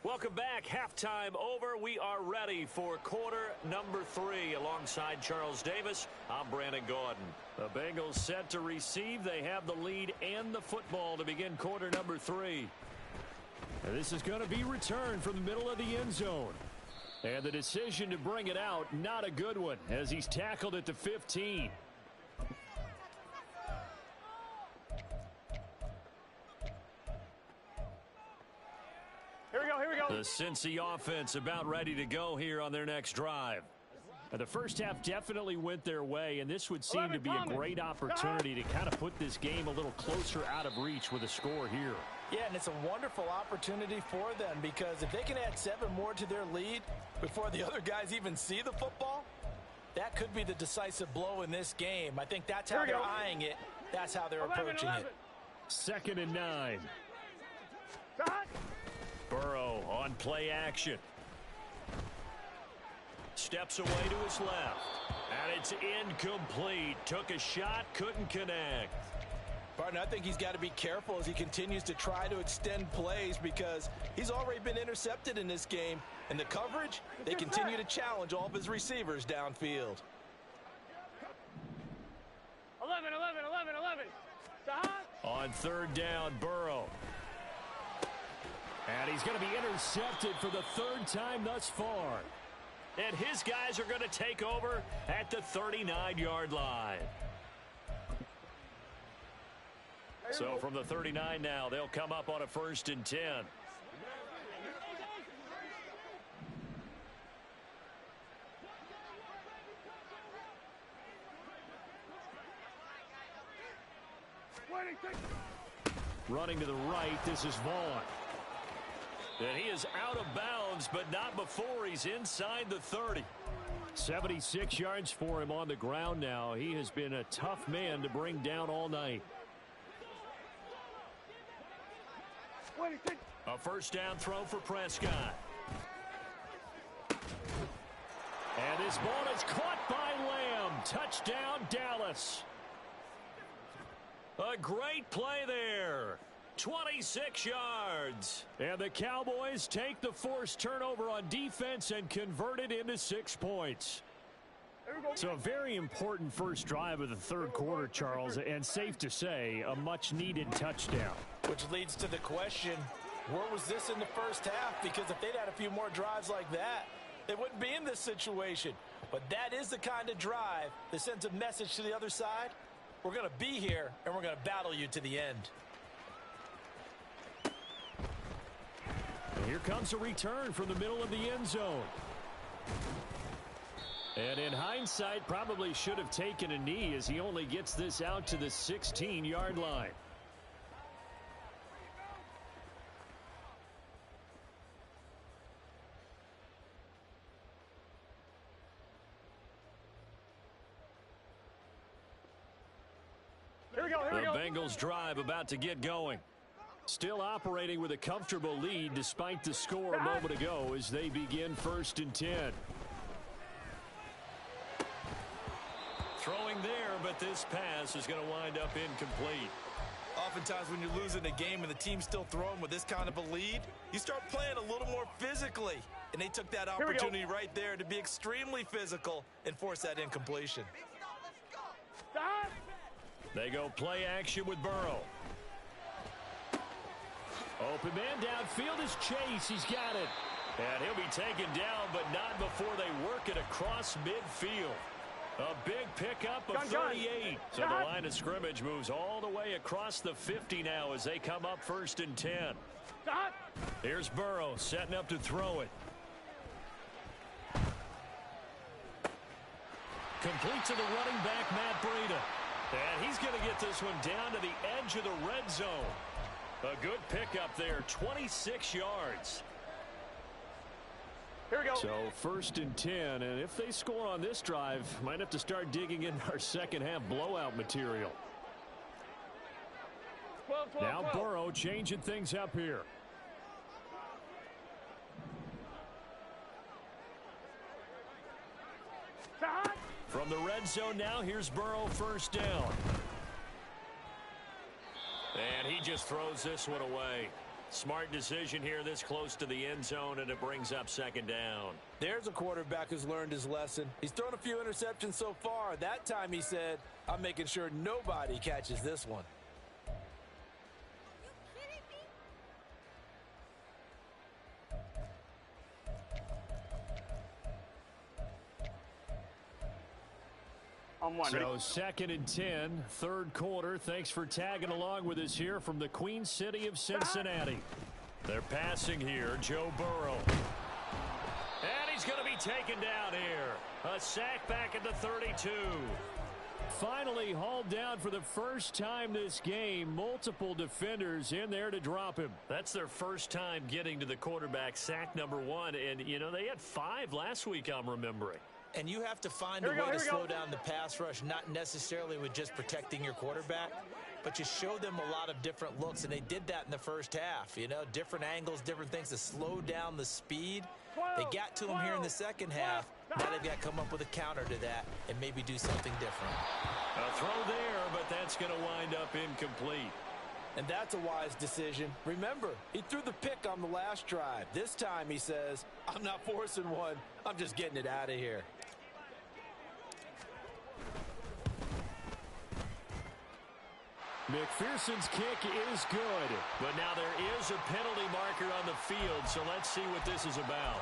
Speaker 1: Welcome back. Halftime over. We are ready for quarter number 3. Alongside Charles Davis, I'm Brandon Gaudin. The Bengals set to receive. They have the lead and the football to begin quarter number 3. And this is going to be returned from the middle of the end zone. And the decision to bring it out, not a good one, as he's tackled at the 15. The Cincy offense about ready to go here on their next drive. The first half definitely went their way, and this would seem to be a great opportunity to kind of put this game a little closer out of reach with a score here.
Speaker 4: Yeah, and it's a wonderful opportunity for them because if they can add 7 more to their lead before the other guys even see the football, that could be the decisive blow in this game. I think that's how they're eyeing it. That's how they're approaching it.
Speaker 1: 2nd and 9. Burrow on play action. Steps away to his left. And it's incomplete. Took a shot, couldn't connect.
Speaker 4: Partner, I think he's got to be careful as he continues to try to extend plays because he's already been intercepted in this game. And the coverage, they continue to challenge all of his receivers downfield.
Speaker 2: 11, 11, 11, 11.
Speaker 1: On 3rd down, Burrow. And he's going to be intercepted for the 3rd time thus far. And his guys are going to take over at the 39-yard line. So from the 39 now, they'll come up on a 1st and 10. Running to the right, this is Vaughn. And he is out of bounds, but not before he's inside the 30. 76 yards for him on the ground now. He has been a tough man to bring down all night. A 1st down throw for Prescott. And his ball is caught by Lamb. Touchdown, Dallas. A great play there. 26 yards. And the Cowboys take the forced turnover on defense and convert it into 6 points. So a very important first drive of the 3rd quarter, Charles, and safe to say, a much-needed touchdown.
Speaker 4: Which leads to the question, where was this in the first half? Because if they'd had a few more drives like that, they wouldn't be in this situation. But that is the kind of drive that sends a message to the other side. We're going to be here, and we're going to battle you to the end.
Speaker 1: And here comes a return from the middle of the end zone. And in hindsight, probably should have taken a knee as he only gets this out to the 16-yard line.
Speaker 2: Here we go.
Speaker 1: The Bengals drive about to get going. Still operating with a comfortable lead despite the score a moment ago as they begin 1st and 10. Throwing there, but this pass is going to wind up incomplete.
Speaker 3: Oftentimes when you're losing a game and the team's still throwing with this kind of a lead, you start playing a little more physically. And they took that opportunity right there to be extremely physical and force that incompletion.
Speaker 2: Stop.
Speaker 1: They go play action with Burrow. Open man downfield is Chase. He's got it. And he'll be taken down, but not before they work it across midfield. A big pickup of 38. So the line of scrimmage moves all the way across the 50 now as they come up 1st and 10. Here's Burrow setting up to throw it. Complete to the running back, Matt Breida. And he's going to get this one down to the edge of the red zone. A good pickup there, 26 yards.
Speaker 2: Here we go.
Speaker 1: So 1st and 10, and if they score on this drive, might have to start digging in our second half blowout material.
Speaker 2: 12.
Speaker 1: Now Burrow changing things up here. From the red zone now, here's Burrow 1st down. And he just throws this one away. Smart decision here this close to the end zone, and it brings up 2nd down.
Speaker 4: There's a quarterback who's learned his lesson. He's thrown a few interceptions so far. That time he said, I'm making sure nobody catches this one.
Speaker 1: So 2nd and 10, 3rd quarter. Thanks for tagging along with us here from the Queen City of Cincinnati. They're passing here, Joe Burrow. And he's going to be taken down here. A sack back at the 32. Finally hauled down for the first time this game. Multiple defenders in there to drop him. That's their first time getting to the quarterback, sack number 1. And, you know, they had 5 last week, I'm remembering.
Speaker 4: And you have to find a way to slow down the pass rush, not necessarily with just protecting your quarterback, but you show them a lot of different looks, and they did that in the first half. You know, different angles, different things to slow down the speed. They got to him here in the second half. Now they've got to come up with a counter to that and maybe do something different.
Speaker 1: A throw there, but that's going to wind up incomplete.
Speaker 4: And that's a wise decision. Remember, he threw the pick on the last drive. This time he says, I'm not forcing one. I'm just getting it out of here.
Speaker 1: McPherson's kick is good, but now there is a penalty marker on the field, so let's see what this is about.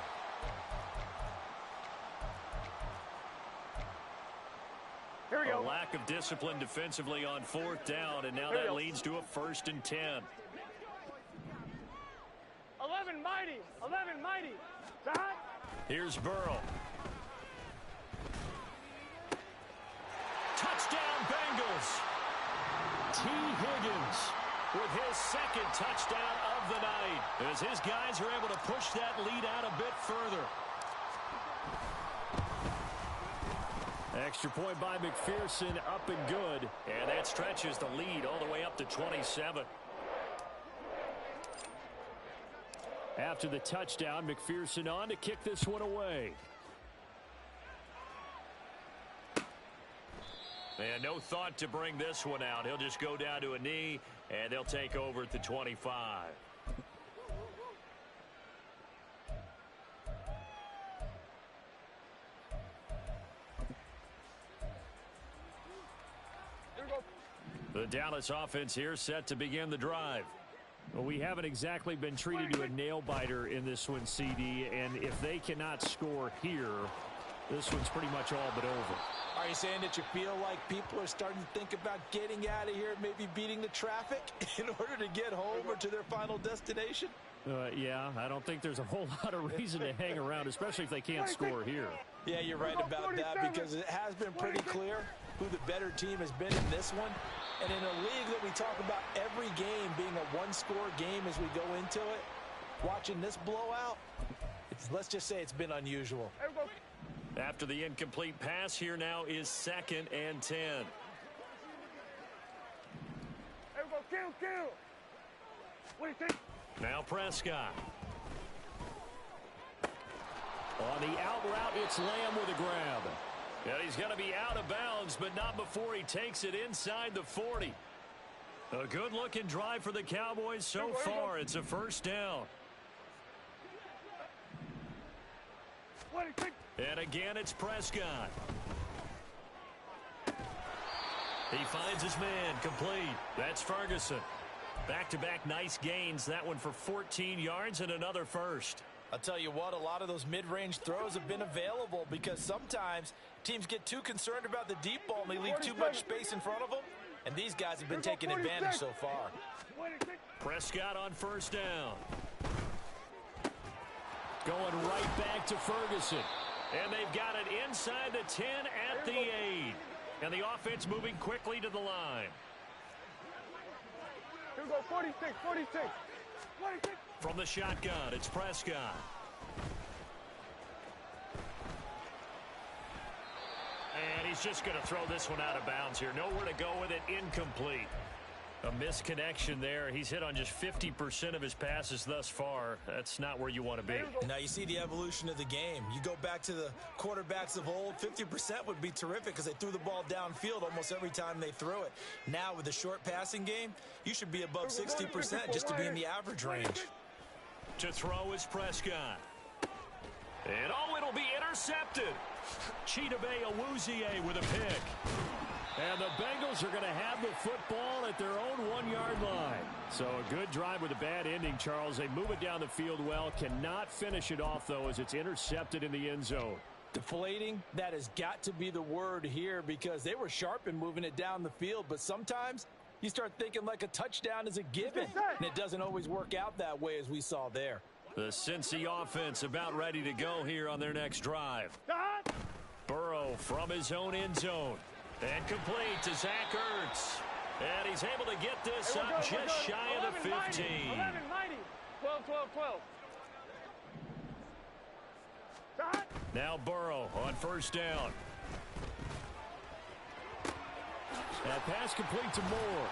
Speaker 2: Here we go.
Speaker 1: A lack of discipline defensively on 4th down, and now that leads to a 1st and 10.
Speaker 2: 11 mighty. Stop.
Speaker 1: Here's Burrow. Touchdown, Bengals. T. Higgins with his 2nd touchdown of the night as his guys are able to push that lead out a bit further. Extra point by McPherson, up and good. And that stretches the lead all the way up to 27. After the touchdown, McPherson on to kick this one away. And no thought to bring this one out. He'll just go down to a knee, and they'll take over at the 25. The Dallas offense here set to begin the drive. Well, we haven't exactly been treated to a nail-biter in this one, CD, and if they cannot score here, This one's pretty much all but over.
Speaker 4: Are you saying that you feel like people are starting to think about getting out of here, maybe beating the traffic in order to get home or to their final destination?
Speaker 1: Yeah, I don't think there's a whole lot of reason to hang around, especially if they can't score here.
Speaker 4: Yeah, you're right about that, because it has been pretty clear who the better team has been in this one. And in a league that we talk about every game being a one-score game as we go into it, watching this blowout, let's just say it's been unusual.
Speaker 1: After the incomplete pass, here now is 2nd and 10.
Speaker 2: Kill. What do you think?
Speaker 1: Now Prescott. On the out route, it's Lamb with a grab. And he's going to be out of bounds, but not before he takes it inside the 40. A good-looking drive for the Cowboys so far. It's a first down.
Speaker 2: What do you think?
Speaker 1: And again, it's Prescott. He finds his man, complete. That's Ferguson. Back-to-back nice gains. That one for 14 yards and another first.
Speaker 4: I'll tell you what, a lot of those mid-range throws have been available because sometimes teams get too concerned about the deep ball and they leave too much space in front of them. And these guys have been taking advantage so far.
Speaker 1: Prescott on first down. Going right back to Ferguson. And they've got it inside the 10 at the 8. And the offense moving quickly to the line.
Speaker 2: Here we go, 46.
Speaker 1: From the shotgun, it's Prescott. And he's just going to throw this one out of bounds here. Nowhere to go with it, incomplete. A misconnection there. He's hit on just 50% of his passes thus far. That's not where you want to be.
Speaker 4: Now you see the evolution of the game. You go back to the quarterbacks of old, 50% would be terrific because they threw the ball downfield almost every time they threw it. Now with the short passing game, you should be above 60% just to be in the average range.
Speaker 1: To throw is Prescott. And it'll be intercepted. Chidobe Awuzie with a pick. And the Bengals are going to have the football at their own 1-yard line. So a good drive with a bad ending, Charles. They move it down the field well. Cannot finish it off, though, as it's intercepted in the end zone.
Speaker 4: Deflating, that has got to be the word here because they were sharp in moving it down the field. But sometimes you start thinking like a touchdown is a given. And it doesn't always work out that way as we saw there.
Speaker 1: The Cincy offense about ready to go here on their next drive. Burrow from his own end zone. And complete to Zach Ertz. And he's able to get this up just shy of the 15.
Speaker 2: 11, 12.
Speaker 1: Now Burrow on first down. That pass complete to Moore.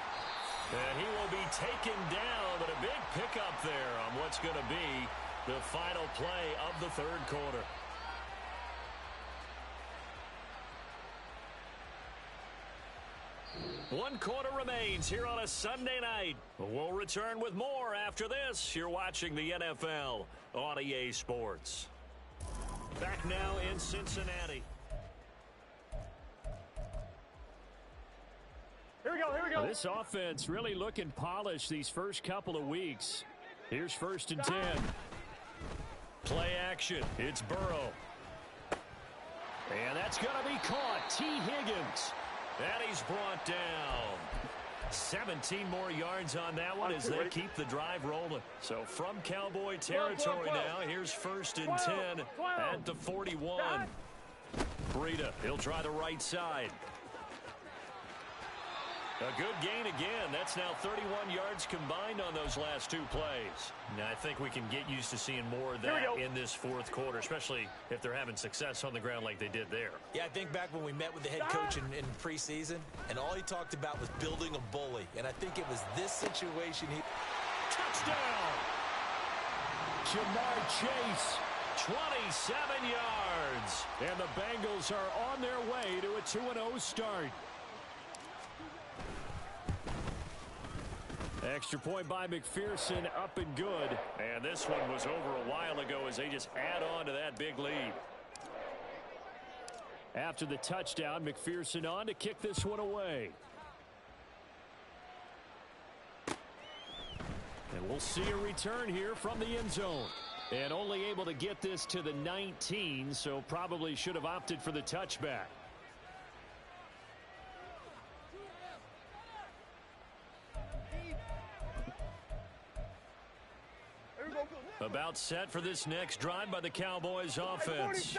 Speaker 1: And he will be taken down, but a big pickup there on what's going to be the final play of the third quarter. One quarter remains here on a Sunday night. We'll return with more after this. You're watching the NFL on EA Sports. Back now in Cincinnati.
Speaker 2: Here we go.
Speaker 1: This offense really looking polished these first couple of weeks. Here's 1st and 10. Play action. It's Burrow. And that's going to be caught. T. Higgins. And he's brought down. 17 more yards on that one as they keep the drive rolling. So from Cowboy territory now, here's 1st and 10 at the 41. Breida, he'll try the right side. A good gain again. That's now 31 yards combined on those last two plays. Now, I think we can get used to seeing more of that in this fourth quarter, especially if they're having success on the ground like they did there.
Speaker 4: Yeah, I think back when we met with the head coach in preseason, and all he talked about was building a bully. And I think it was this situation.
Speaker 1: Touchdown! Jamar Chase, 27 yards. And the Bengals are on their way to a 2-0 start. Extra point by McPherson, up and good. And this one was over a while ago as they just add on to that big lead. After the touchdown, McPherson on to kick this one away. And we'll see a return here from the end zone. And only able to get this to the 19, so probably should have opted for the touchback. About set for this next drive by the Cowboys offense.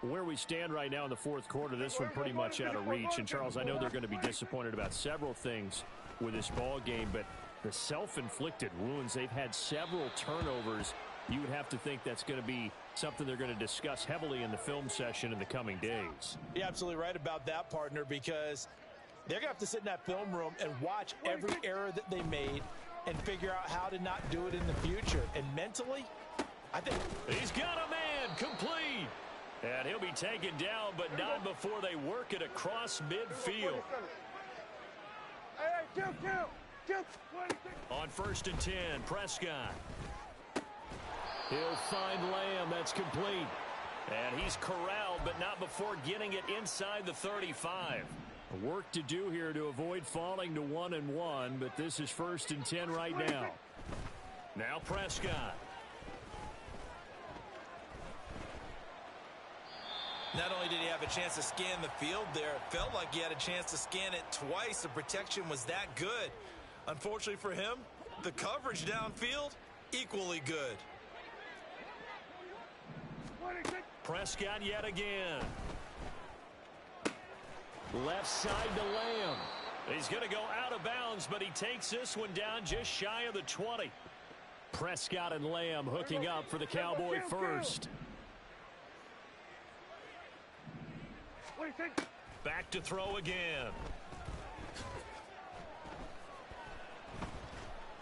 Speaker 1: Where we stand right now in the fourth quarter, this one pretty much out of reach. And, Charles, I know they're going to be disappointed about several things with this ball game, but the self-inflicted wounds, they've had several turnovers. You would have to think that's going to be something they're going to discuss heavily in the film session in the coming days.
Speaker 4: You're absolutely right about that, partner, because they're going to have to sit in that film room and watch every error that they made and figure out how to not do it in the future. And mentally, I think
Speaker 1: he's got a man complete. And he'll be taken down, but not before they work it across midfield. On 1st and 10, Prescott. He'll find Lamb. That's complete. And he's corralled, but not before getting it inside the 35. Work to do here to avoid falling to 1-1, but this is 1st and 10 right now. Now Prescott.
Speaker 4: not only did he have a chance to scan the field there, it felt like he had a chance to scan it twice. The protection was that good. Unfortunately for him, the coverage downfield, equally good.
Speaker 1: Prescott yet again. Left side to Lamb. He's going to go out of bounds, but he takes this one down just shy of the 20. Prescott and Lamb hooking up for the Cowboy first. Back to throw again.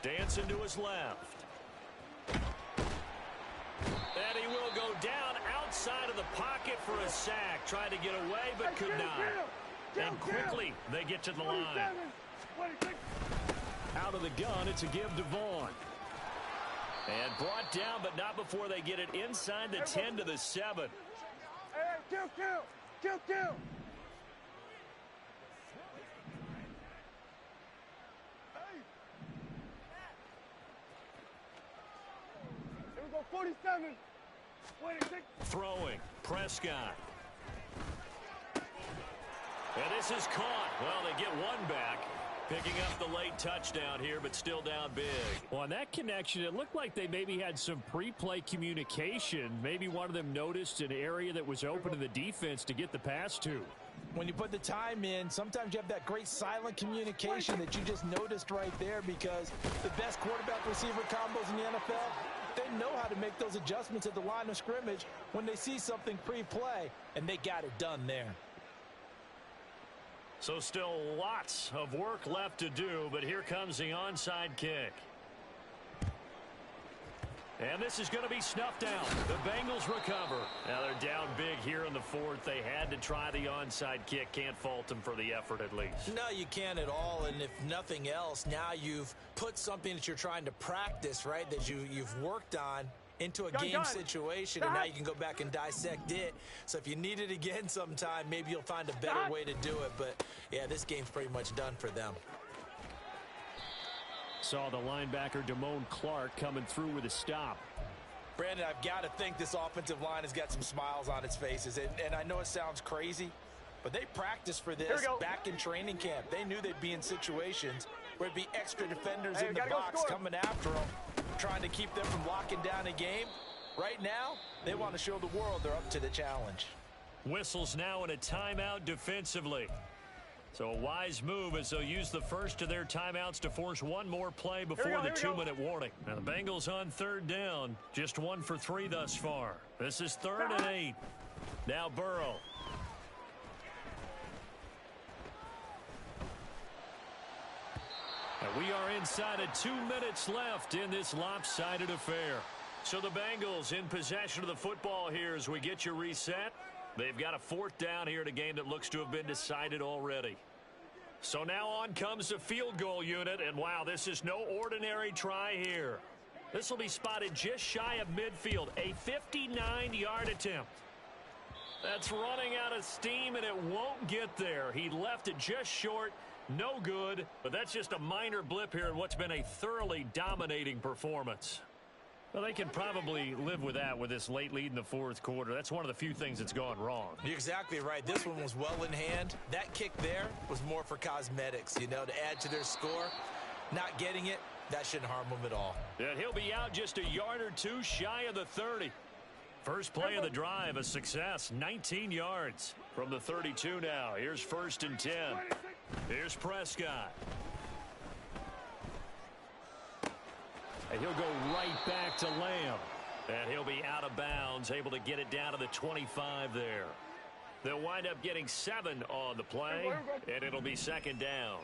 Speaker 1: Dancing to his left. And he will go down outside of the pocket for a sack. Tried to get away, but could not. And quickly, they get to the line. Out of the gun, it's a give to Vaughn. And brought down, but not before they get it inside the 10 to the 7.
Speaker 2: Kill. Here we go, 47. 26.
Speaker 1: Throwing, Prescott. And this is caught. Well, they get one back. Picking up the late touchdown here, but still down big. Well, on that connection, it looked like they maybe had some pre-play communication. Maybe one of them noticed an area that was open to the defense to get the pass to.
Speaker 4: When you put the time in, sometimes you have that great silent communication that you just noticed right there, because the best quarterback-receiver combos in the NFL, they know how to make those adjustments at the line of scrimmage when they see something pre-play, and they got it done there.
Speaker 1: So still lots of work left to do, but here comes the onside kick. And this is going to be snuffed out. The Bengals recover. Now they're down big here in the fourth. They had to try the onside kick. Can't fault them for the effort at least.
Speaker 4: No, you can't at all. And if nothing else, now you've put something that you're trying to practice, right, that you've worked on into a game situation, and now you can go back and dissect it. So if you need it again sometime, maybe you'll find a better way to do it. But, yeah, this game's pretty much done for them.
Speaker 1: Saw the linebacker Damone Clark coming through with a stop.
Speaker 4: Brandon, I've got to think this offensive line has got some smiles on its faces. And I know it sounds crazy, but they practiced for this back in training camp. They knew they'd be in situations where it'd be extra defenders in the box coming after them, trying to keep them from locking down a game. Right now, they want to show the world they're up to the challenge.
Speaker 1: Whistles now in a timeout defensively. So a wise move as they'll use the first of their timeouts to force one more play before the 2-minute warning. Now the Bengals on third down, just 1 for 3 thus far. This is 3rd and 8. Now Burrow. And we are inside of 2 minutes left in this lopsided affair. So the Bengals in possession of the football here as we get you reset. They've got a 4th down here in a game that looks to have been decided already. So now on comes the field goal unit, and wow, this is no ordinary try here. This will be spotted just shy of midfield, a 59-yard attempt. That's running out of steam, and it won't get there. He left it just short, no good, but that's just a minor blip here in what's been a thoroughly dominating performance. Well, they can probably live with that with this late lead in the fourth quarter. That's one of the few things that's gone wrong.
Speaker 4: You're exactly right. This one was well in hand. That kick there was more for cosmetics, you know, to add to their score. Not getting it, that shouldn't harm them at all.
Speaker 1: And he'll be out just a yard or two shy of the 30. First play of the drive, a success, 19 yards from the 32 now. Here's 1st and 10. Here's Prescott. And he'll go right back to Lamb. And he'll be out of bounds, able to get it down to the 25 there. They'll wind up getting 7 on the play, and it'll be 2nd down.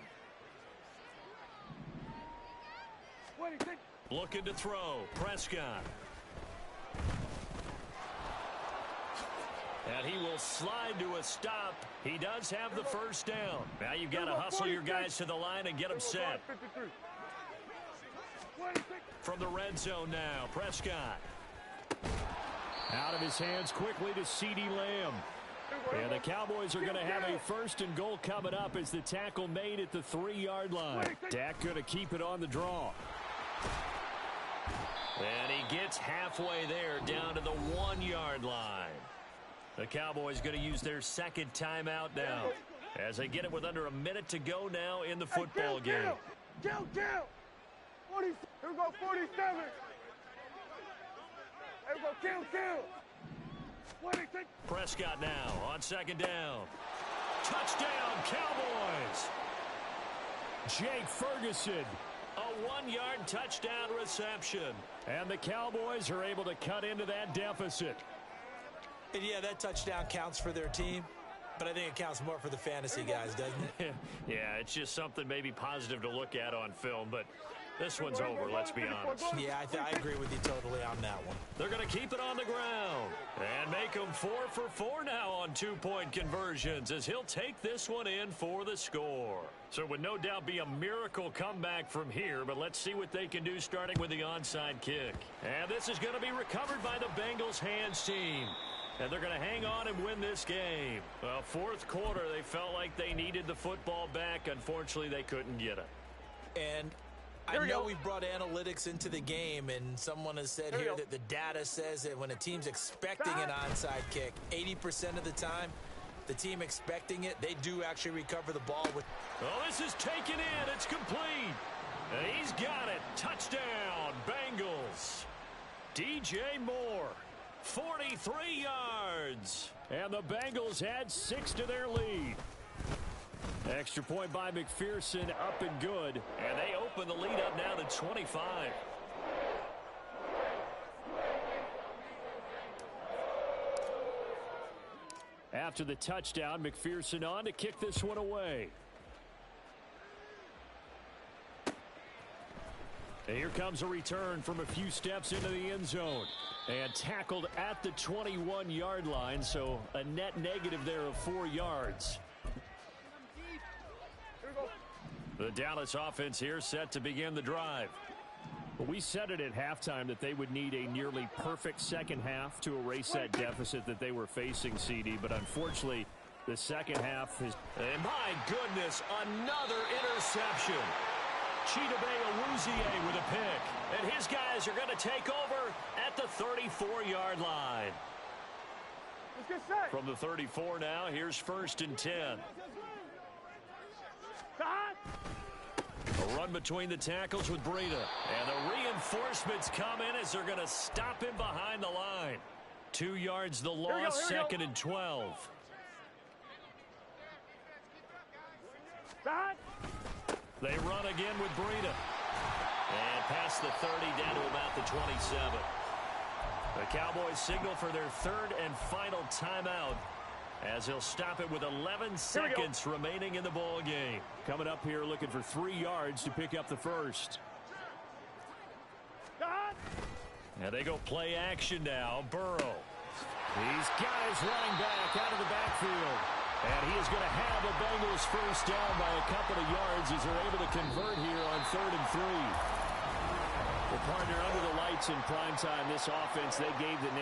Speaker 1: Looking to throw, Prescott. And he will slide to a stop. He does have the first down. Now you've got to hustle your guys to the line and get them set. From the red zone now, Prescott. Out of his hands quickly to CeeDee Lamb. And the Cowboys are going to have a 1st and goal coming up as the tackle made at the 3-yard line. Dak going to keep it on the draw. And he gets halfway there down to the 1-yard line. The Cowboys going to use their 2nd timeout now as they get it with under a minute to go now in the football game.
Speaker 2: Kill. 40, here we go, 47. Here we go, kill. 26.
Speaker 1: Prescott now on 2nd down. Touchdown, Cowboys. Jake Ferguson, a 1-yard touchdown reception. And the Cowboys are able to cut into that deficit.
Speaker 4: And yeah, that touchdown counts for their team, but I think it counts more for the fantasy guys, doesn't it?
Speaker 1: Yeah, it's just something maybe positive to look at on film, but this one's over, let's be honest.
Speaker 4: Yeah, I agree with you totally on that one.
Speaker 1: They're going to keep it on the ground and make them 4 for 4 now on 2-point conversions as he'll take this one in for the score. So it would no doubt be a miracle comeback from here, but let's see what they can do starting with the onside kick. And this is going to be recovered by the Bengals hands team. And they're going to hang on and win this game. Well, fourth quarter, they felt like they needed the football back. Unfortunately, they couldn't get it.
Speaker 4: And I know we've brought analytics into the game, and someone has said here that the data says that when a team's expecting an onside kick, 80% of the time, the team expecting it, they do actually recover the ball.
Speaker 1: Oh, this is taken in. It's complete. And he's got it. Touchdown, Bengals. DJ Moore. 43 yards. And the Bengals add 6 to their lead. Extra point by McPherson, up and good. And they open the lead up now to 25. After the touchdown, McPherson on to kick this one away. And here comes a return from a few steps into the end zone. And tackled at the 21-yard line, so a net negative there of 4 yards. The Dallas offense here set to begin the drive. We said it at halftime that they would need a nearly perfect second half to erase that deficit that they were facing, CD, but unfortunately, the second half is... And my goodness, another interception. Chidobe Awuzie with a pick. And his guys are going to take over at the 34-yard line. From the 34 now, here's 1st and 10. A run between the tackles with Breida. And the reinforcements come in as they're going to stop him behind the line. 2 yards the loss, 2nd and 12. They run again with Breida. And past the 30 down to about the 27. The Cowboys signal for their 3rd and final timeout as he'll stop it with 11 seconds remaining in the ball game. Coming up here looking for 3 yards to pick up the first. And they go play action now. Burrow. These guys running back out of the backfield. And he is going to have the Bengals first down by a couple of yards as they're able to convert here on 3rd and 3. Well, partner, under the lights in primetime, this offense, they gave the nation